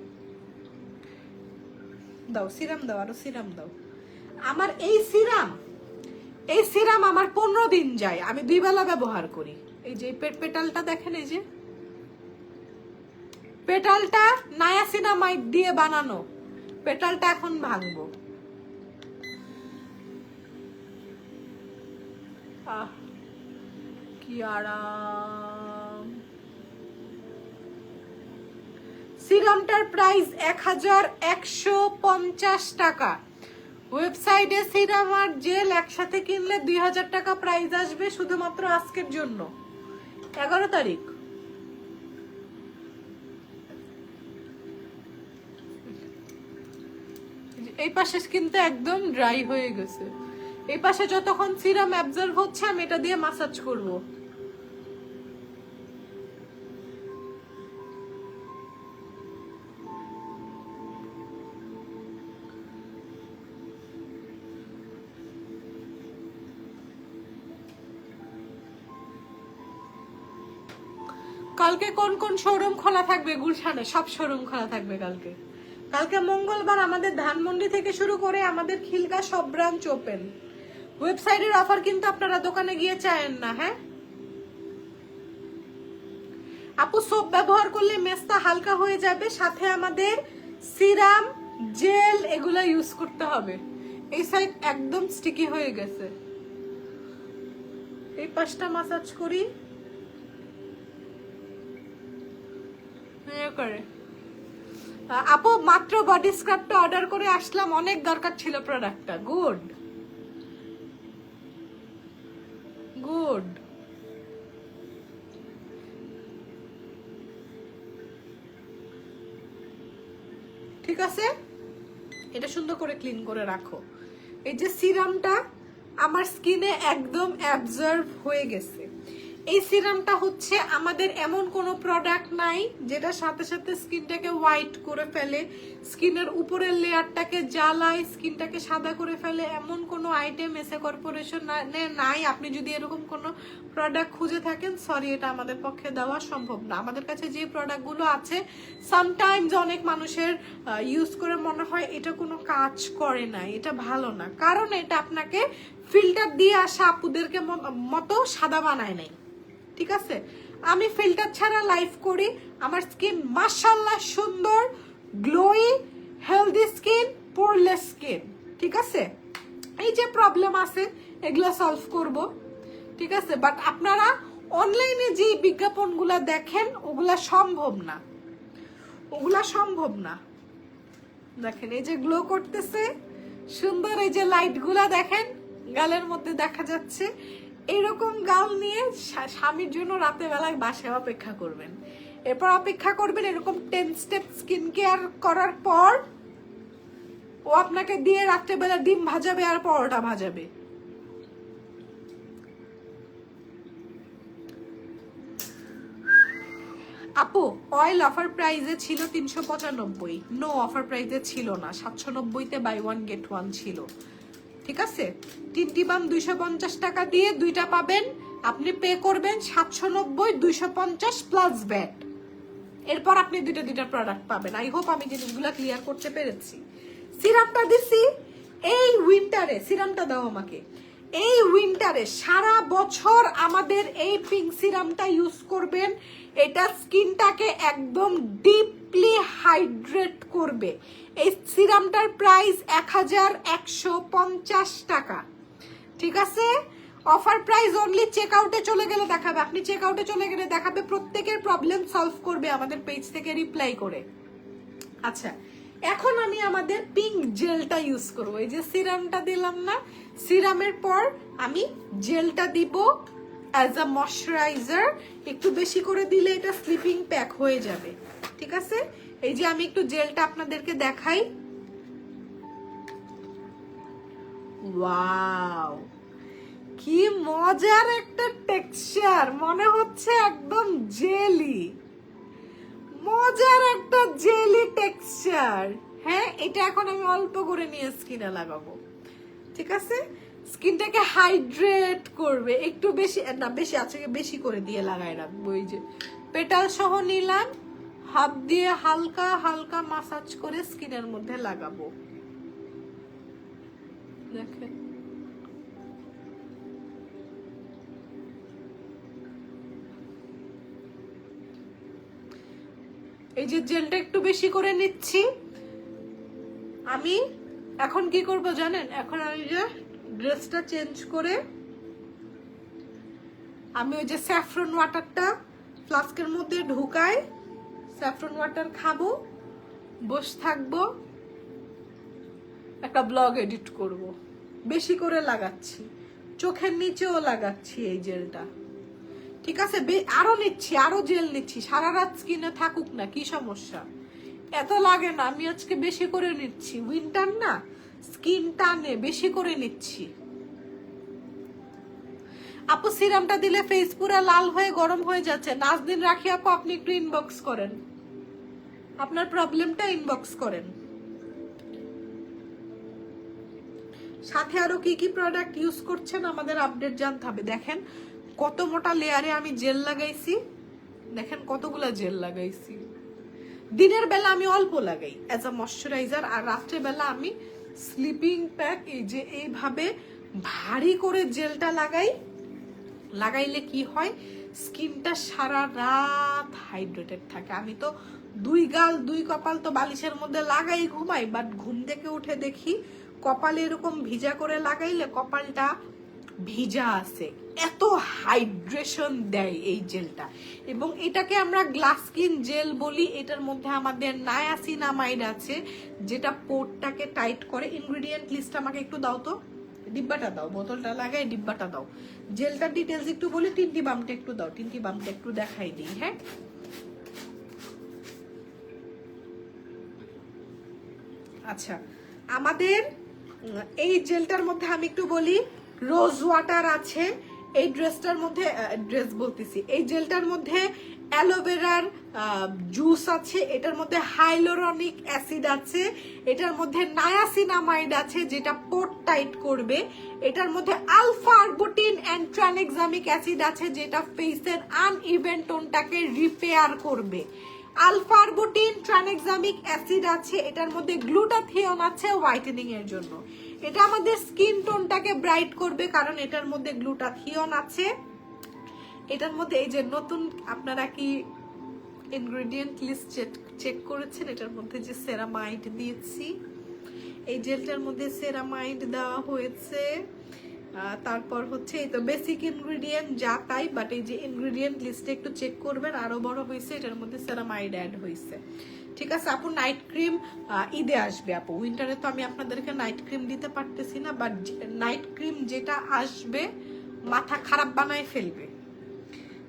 দাও সিরাম দাও, আরো সিরাম দাও। আমার এই সিরাম আমার 15 দিন যায়, আমি 2 বেলা ব্যবহার করি। এই যে পেটালটা দেখেন, এই যে পেটালটা নায়াসিনামাইড দিয়ে বানানো। পেটালটা এখন ভাঙবো। কি আরাম। সিরামটার প্রাইস 1150 টাকা। ওয়েবসাইটে সিরাম আর জেল একসাথে কিনলে 2000 টাকা প্রাইস আসবে, শুধুমাত্র আজকের জন্য, 11 তারিখ। এই পাশে কিন্তু একদম ড্রাই হয়ে গেছে। এই পাশে যতক্ষণ সিরাম অ্যাবজর্ব হচ্ছে আমি এটা দিয়ে মাসাজ করব। কালকে কোন কোন শোরুম খোলা থাকবে? গুলশানে সব শোরুম খোলা থাকবে কালকে। কালকে মঙ্গলবার আমাদের ধানমন্ডি থেকে শুরু করে আমাদের খিলগা সব ব্রাঞ্চ ওপেন। ওয়েবসাইটের অফার কিন্তু আপনারা দোকানে গিয়ে চায়েন না। হ্যাঁ আপু, সোপ ব্যবহার করলে মেস্তা হালকা হয়ে যাবে, সাথে আমাদের সিরাম জেল এগুলো ইউজ করতে হবে। এই সাইড একদম স্টিকি হয়ে গেছে। এই পাশটা মাসাজ করি করে। আপু মাত্র বডি স্ক্রাবটা অর্ডার করে আসলাম, অনেক দরকার ছিল প্রোডাক্টটা। Good good. ঠিক আছে, এটা সুন্দর করে ক্লিন করে রাখো। এই যে সিরামটা আমার স্কিনে একদম অ্যাবজর্ব হয়ে গেছে। এই সিরামটা হচ্ছে আমাদের এমন কোনো প্রোডাক্ট নাই যেটা সাথে সাথে স্কিনটাকে হোয়াইট করে ফেলে, স্কিনের উপরের লেয়ারটাকে জ্বালায়, স্কিনটাকে সাদা করে ফেলে, এমন কোনো আইটেম এসে কর্পোরেশন নাই। আপনি যদি এরকম কোনো প্রোডাক্ট খুঁজে থাকেন, সরি, এটা আমাদের পক্ষে দেওয়া সম্ভব না। আমাদের কাছে যে প্রোডাক্টগুলো আছে, সামটাইমস অনেক মানুষের ইউজ করে মনে হয় এটা কোনো কাজ করে না, এটা ভালো না, কারণ এটা আপনাকে ফিল্টার দিয়ে আসা আপুদেরকে মতো সাদা বানায় নাই। ঠিক আছে, আমি ফিল্টার ছাড়া লাইফ করি, আমার স্কিন মাশাআল্লাহ সুন্দর, glowy, healthy skin, poreless skin. ঠিক আছে, এই যে প্রবলেম আছে এগুলো সলভ করব। ঠিক আছে, বাট আপনারা অনলাইনে যে বিজ্ঞাপনগুলো দেখেন ওগুলা সম্ভব না, ওগুলা সম্ভব না। দেখেন এই যে গ্লো করতেছে সুন্দর, এই যে লাইটগুলা দেখেন গালের মধ্যে দেখা যাচ্ছে, এরকম গাল নিয়ে স্বামীর জন্য রাতে বেলায় বাসায় অপেক্ষা করবেন। এরপর অপেক্ষা করবেন এরকম 10 স্টেপ স্কিন কেয়ার করার পর ও আপনাকে দিয়ে রাত্রেবেলা ডিম ভাজাবে আর পরোটা ভাজাবে। আপু অয়েল অফার প্রাইসে ছিল 395, নো অফার প্রাইসে ছিল না, 790-তে বাই 1 গেট 1 ছিল। ঠিক আছে, 3টি বাম 250 টাকা দিয়ে 2টা পাবেন, আপনি পে করবেন 790, 250 প্লাস ভ্যাট। এরপর আপনি দুইটা প্রোডাক্ট পাবেন। আই হোপ আমি জিনিসগুলো ক্লিয়ার করতে পেরেছি। সিরামটা দিছি এই উইন্টারে, সিরামটা দাও আমাকে। এই উইন্টারে সারা বছর আমাদের এই পিঙ্ক সিরামটা ইউজ করবেন, এটা স্কিনটাকে একদম ডিপলি হাইড্রেট করবে। এই সিরামটার প্রাইস 1150 টাকা। ঠিক আছে, অফার প্রাইস অনলি। চেক আউটে চলে গেলে দেখাবে, আপনি চেক আউটে চলে গেলে দেখাবে, প্রত্যেকের প্রবলেম সলভ করবে আমাদের পেজ থেকে রিপ্লাই করে। আচ্ছা, এখন আমি আমাদের পিঙ্ক জেলটা ইউজ করবো। এই যে সিরামটা দিলাম না, সিরামের পর আমি জেলটা দিব অ্যাজ আ ময়শ্চারাইজার। একটু বেশি করে দিলে এটা স্লিপিং প্যাক হয়ে যাবে। ঠিক আছে, এই যে আমি একটু জেলটা আপনাদেরকে দেখাই। ওয়াও, কি মজার একটা টেক্সচার, মনে হচ্ছে একদম জেলি, মজার একটা জেলি টেক্সচার। হ্যাঁ, এটা এখন আমি অল্প করে নিয়ে স্কিনে লাগাবো। ঠিক আছে, স্কিনটাকে হাইড্রেট করবে। একটু বেশি না, বেশি আজকে বেশি করে দিয়ে লাগাই রাখবো। এই যে পেটাল সহ নিলাম, হাত দিয়ে হালকা হালকা মাসাজ করে স্কিনের মধ্যে লাগাবো। দেখেন, এই যে জেলটা একটু বেশি করে নিচ্ছি। আমি এখন কি করব জানেন? এখন আমি যে ড্রেসটা চেঞ্জ করে আমি ওই যে স্যাফরন ওয়াটারটা ফ্লাস্কের মধ্যে ঢুকাই, স্যাফরন ওয়াটার খাবো, বসে থাকবো, একটা ব্লগ এডিট করব। বেশি করে লাগাচ্ছি, চোখের নিচেও লাগাচ্ছি এই জেলটা। ঠিক আছে, আরো নিচ্ছি, আরো জেল নিচ্ছি। সারা রাত স্কিনে থাকুক না, কি সমস্যা? এত লাগে না, আমি আজকে বেশি করে নিচ্ছি। উইন্টার না, স্কিন টানে, বেশি করে নিচ্ছি। আপু সিরামটা দিলে ফেস পুরো লাল হয়ে গরম হয়ে যাচ্ছে। নাজদিন রাখি আপু, আপনি একটু ইনবক্স করেন, আপনার প্রবলেমটা ইনবক্স করেন। সাথে আরো কি কি প্রোডাক্ট ইউজ করছেন আমাদের আপডেট জানতে হবে। দেখেন কত মোটা লেয়ারে আমি জেল লাগাইছি, দেখেন কতগুলা জেল লাগাইছি। দিনের বেলা আমি অল্প লাগাই অ্যাজ আ ময়শ্চারাইজার, আর রাত্রে বেলা আমি স্লিপিং প্যাক এই যে এইভাবে ভারী করে জেলটা লাগাই। লাগাইলে কি হয়, স্কিনটা সারা রাত হাইড্রেটেড থাকে। আমি তো 2 গাল 2 কপাল তো বালিশের মধ্যে লাগাই ঘুমাই, বাট ঘুম থেকে উঠে দেখি কপালে এরকম ভিজা করে লাগাইলে কপালটা ভিজা আছে। এত হাইড্রেশন দেয় এই জেলটা, এবং এটাকে আমরা গ্লাস স্কিন জেল বলি। এটার মধ্যে আমাদের নায়াসিনামাইড আছে, যেটা পোরটাকে টাইট করে। ইনগ্রেডিয়েন্ট লিস্ট আমাকে একটু দাও তো, ডিব্বাটা দাও, বোতলটা লাগাই ডিব্বাটা দাও। জেলটার ডিটেলস একটু বলি, টিনটি বামটা একটু দাও, টিনটি বামটা একটু দেখাই দিই। হ্যাঁ, আচ্ছা, আমাদের এই জেলটার মধ্যে আমি একটু বলি, রোজ ওয়াটার আছে। এই ড্রেসটার মধ্যে, ড্রেস বলতেছি, এই জেলটার মধ্যে অ্যালোভেরার জুস আছে, এটার মধ্যে হাইলোরনিক অ্যাসিড আছে, এটার মধ্যে নায়াসিনামাইড আছে যেটা পোর টাইট করবে, এটার মধ্যে alpha arbutin and tranexamic acid আছে যেটা ফেসের আনইভেন টোনটাকে রিপেয়ার করবে। আলফা আরবুটিন ট্রানেক্সামিক অ্যাসিড আছে, এটার মধ্যে গ্লুটাথিয়ন আছে হোয়াইটেনিং এর জন্য। এটা আমাদের স্কিন টোনটাকে ব্রাইট করবে, কারণ এটার মধ্যে গ্লুটাথিয়ন আছে। এটার মধ্যে এই যে নতুন, আপনারা কি ইনগ্রেডিয়েন্ট লিস্ট চেক করেছেন? এটার মধ্যে যে সেরামাইড দিয়েছি, এই জেলটার মধ্যে সেরামাইড দেওয়া হয়েছে। তারপর হচ্ছে এই তো বেসিক ইনগ্রেডিয়েন্ট যা তাই, বাট এই যে ইনগ্রেডিয়েন্ট লিস্টে একটু চেক করবেন, আরো বড় হয়েছে, এটার মধ্যে সেরামাইড অ্যাড হয়েছে। ঠিক আছে আপু, নাইট ক্রিম ঈদে আসবে আপু। উইন্টারে তো আমি আপনাদেরকে নাইট ক্রিম দিতে পারতেছি না, বাট নাইট ক্রিম যেটা আসবে মাথা খারাপ বানায় ফেলবে।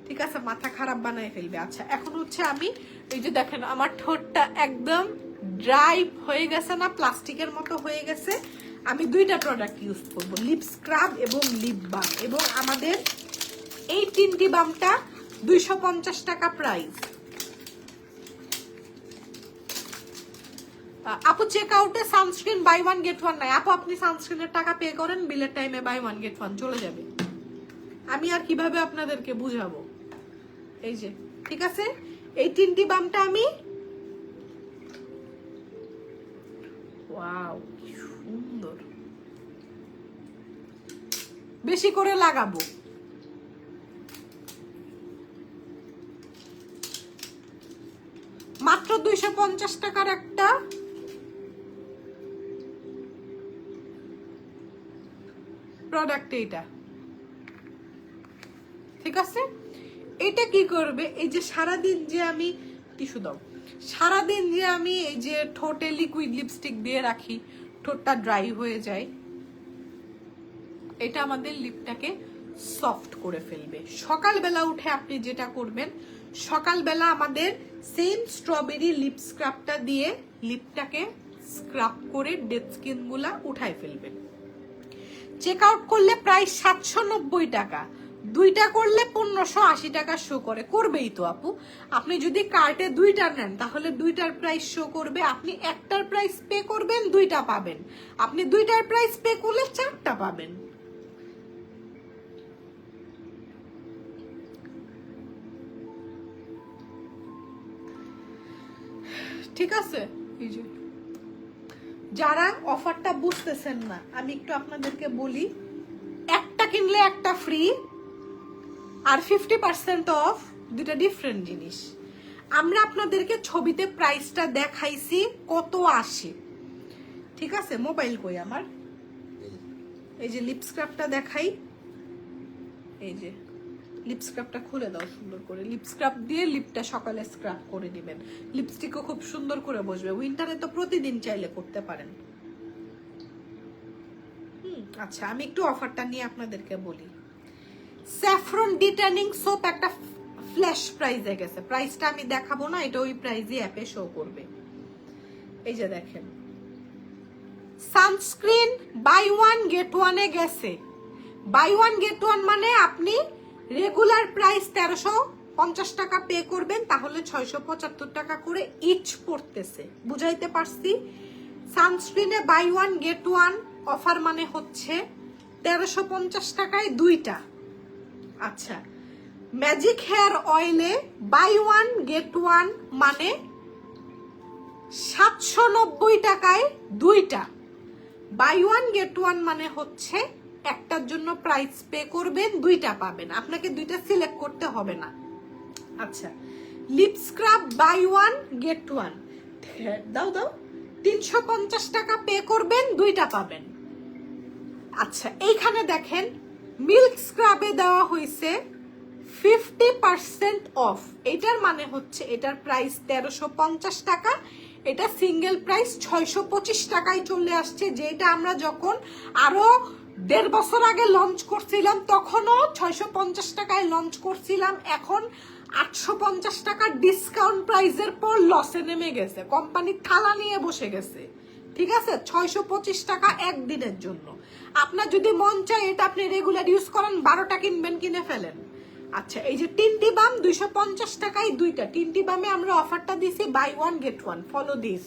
ঠিক আছে, মাথা খারাপ বানায় ফেলবে। আচ্ছা এখন হচ্ছে আমি এই যে দেখেন আমার ঠোঁটটা একদম ড্রাই হয়ে গেছে না, প্লাস্টিকের মতো হয়ে গেছে। আমি দুইটা প্রোডাক্ট ইউজ করব, লিপ স্ক্রাব এবং লিপ বাম। এবং আমাদের এই তিনটি বামটা 250 টাকা প্রাইস। আপু চেক আউটে sunscreen buy one get one নাই। আপু আপনি সানস্ক্রিনের টাকা পে করেন, বিলের টাইমে বাই ওয়ান গেট ওয়ান চলে যাবে। আমি আর কিভাবে আপনাদেরকে বুঝাবো? এই যে ঠিক আছে, এই তিনটি বামটা আমি, ওয়াও কি সুন্দর, বেশি করে লাগাবো। মাত্র 250 টাকার একটা প্রোডাক্ট এইটা। ঠিক আছে, এটা কি করবে, এই যে সারাদিন যে আমি টিস্যু দাও, সারাদিন যে আমি এই যে ঠোঁটে লিকুইড লিপস্টিক দিয়ে রাখি, ঠোঁটটা ড্রাই হয়ে যায়, এটা আমাদের লিপটাকে সফট করে ফেলবে। সকালবেলা উঠে আপনি যেটা করবেন, সকালবেলা আমাদের সেম স্ট্রবেরি লিপ স্ক্রাবটা দিয়ে লিপটাকে স্ক্রাব করে ডেড স্কিন গুলা উঠাই ফেলবেন। চেক আউট করলে প্রায় 790 টাকা, দুইটা করলে 1580 টাকা শো করে, করবেই তো আপু। আপনি যদি কার্টে দুইটা নেন তাহলে দুইটার প্রাইস শো করবে। আপনি একটার প্রাইস পে করবেন, দুইটা পাবেন। আপনি দুইটার প্রাইস পে করলে 4টা পাবেন। ঠিক আছে, এই যে যারা অফারটা বুঝতেছেন না, আমি একটু আপনাদেরকে বলি, একটা কিনলে একটা ফ্রি আর 50% অফ, দুটা ডিফারেন্ট জিনিস। আমরা আপনাদেরকে ছবিতে প্রাইসটা দেখাইছি কত আসে। ঠিক আছে, মোবাইল কই আমার, এই যে লিপ স্ক্রাবটা দেখাই, এই যে লিপ স্ক্রাবটা খুলে দাও সুন্দর করে। লিপ স্ক্রাব দিয়ে লিপটা সকালে স্ক্রাব করে দিবেন, লিপস্টিকও খুব সুন্দর করে বসবে। উইন্টারে তো প্রতিদিন চাইলে করতে পারেন। আচ্ছা আমি একটু অফারটা নিয়ে আপনাদেরকে বলি। স্যাফরন ডিটেনিং সোপ একটা ফ্ল্যাশ প্রাইসে গেছে, প্রাইসটা আমি দেখাবো না, এটা ওই প্রাইসে অ্যাপে শো করবে। এই যে দেখেন, সানস্ক্রিন বাই ওয়ান গেট ওয়ানে গেছে। বাই ওয়ান গেট ওয়ান মানে আপনি রেগুলার প্রাইস 1350 টাকা পে করবেন, তাহলে 675 টাকা করে ইচ পড়তেছে। বুঝাইতে পারছি? সানস্ক্রিনে buy one get one offer মানে হচ্ছে 1350 টাকায় দুইটা। আচ্ছা, ম্যাজিক হেয়ার অয়েলে বাই ওয়ান গেট ওয়ান মানে 790 টাকায় দুইটা। বাই ওয়ান গেট ওয়ান মানে হচ্ছে একটার জন্য প্রাইস পে করবেন, দুইটা পাবেন, আপনাকে দুইটা সিলেক্ট করতে হবে না। আচ্ছা, lip scrub buy one get one, দাও দাও, 350 টাকা পে করবেন, দুইটা পাবেন। আচ্ছা এইখানে দেখেন, মিল্ক স্ক্রাবে দেওয়া হয়েছে 50% অফ। এটার মানে হচ্ছে এটার প্রাইস 1350 টাকা, এটা সিঙ্গেল প্রাইস 625 টাকায় চলে আসছে। যেটা আমরা যখন আরো 1.5 বছর আগে লঞ্চ করছিলাম তখনও 650 টাকায় লঞ্চ করছিলাম, এখন 850 টাকা ডিসকাউন্ট প্রাইসের পর লসে নেমে গেছে, কোম্পানি থালা নিয়ে বসে গেছে। ঠিক আছে, 625 টাকা একদিনের জন্য। আপনার যদি মন চায় এটা আপনি রেগুলার ইউজ করেন, 12টা কিনবেন, কিনে ফেলেন। আচ্ছা, এই যে টিন্টি বাম 250 টাকায় দুইটা। টিন্টি বামে আমরা অফারটা দিছি buy one get one, follow this.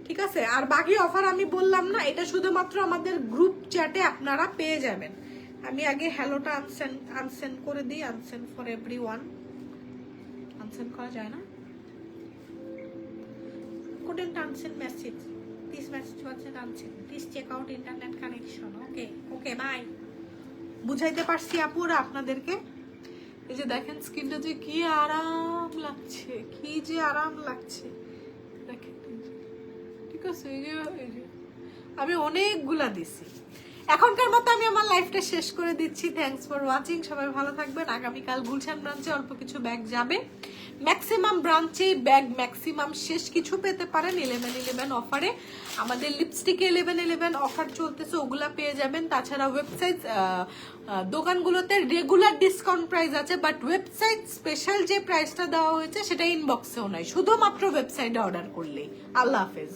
ঠিক আছে, আর বাকি অফার আমি বললাম না, এটা শুধুমাত্র আমাদের গ্রুপ চ্যাটে আপনারা পেয়ে যাবেন। আমি আগে হ্যালোটা আনসেন্ড করে দিই, আনসেন্ড ফর এভরিওয়ান। আনসেন্ড করা যায় না, couldn't unsend message. This message wasn't unsent. Please check out internet connection. Okay, bye. বুঝাইতে পারছি আপুরা আপনাদেরকে? এই যে দেখেন স্কিনটা যে কি আরাম লাগছে, কি যে আরাম লাগছে দেখেন। ঠিক আছে, এই যে আমি অনেকগুলা দিছি। এখনকার মতো আমি আমার লাইফটা শেষ করে দিচ্ছি। Thanks for watching. সবাই ভালো থাকবেন। আগামীকাল গুলশান ব্রাঞ্চে অল্প কিছু ব্যাগ যাবে, ম্যাক্সিমাম ব্রাঞ্চে ব্যাগ ম্যাক্সিমাম শেষ কিছু পেতে পারেন 11/11 অফারে। আমাদের লিপস্টিকে 11/11 অফার চলতেছে, ওগুলা পেয়ে যাবেন। তাছাড়া ওয়েবসাইট দোকানগুলোতে রেগুলার ডিসকাউন্ট প্রাইস আছে, বাট ওয়েবসাইট স্পেশাল যে প্রাইসটা দেওয়া হয়েছে সেটা ইনবক্সেও নাই, শুধুমাত্র ওয়েবসাইটে অর্ডার করলেই। আল্লাহ হাফেজ।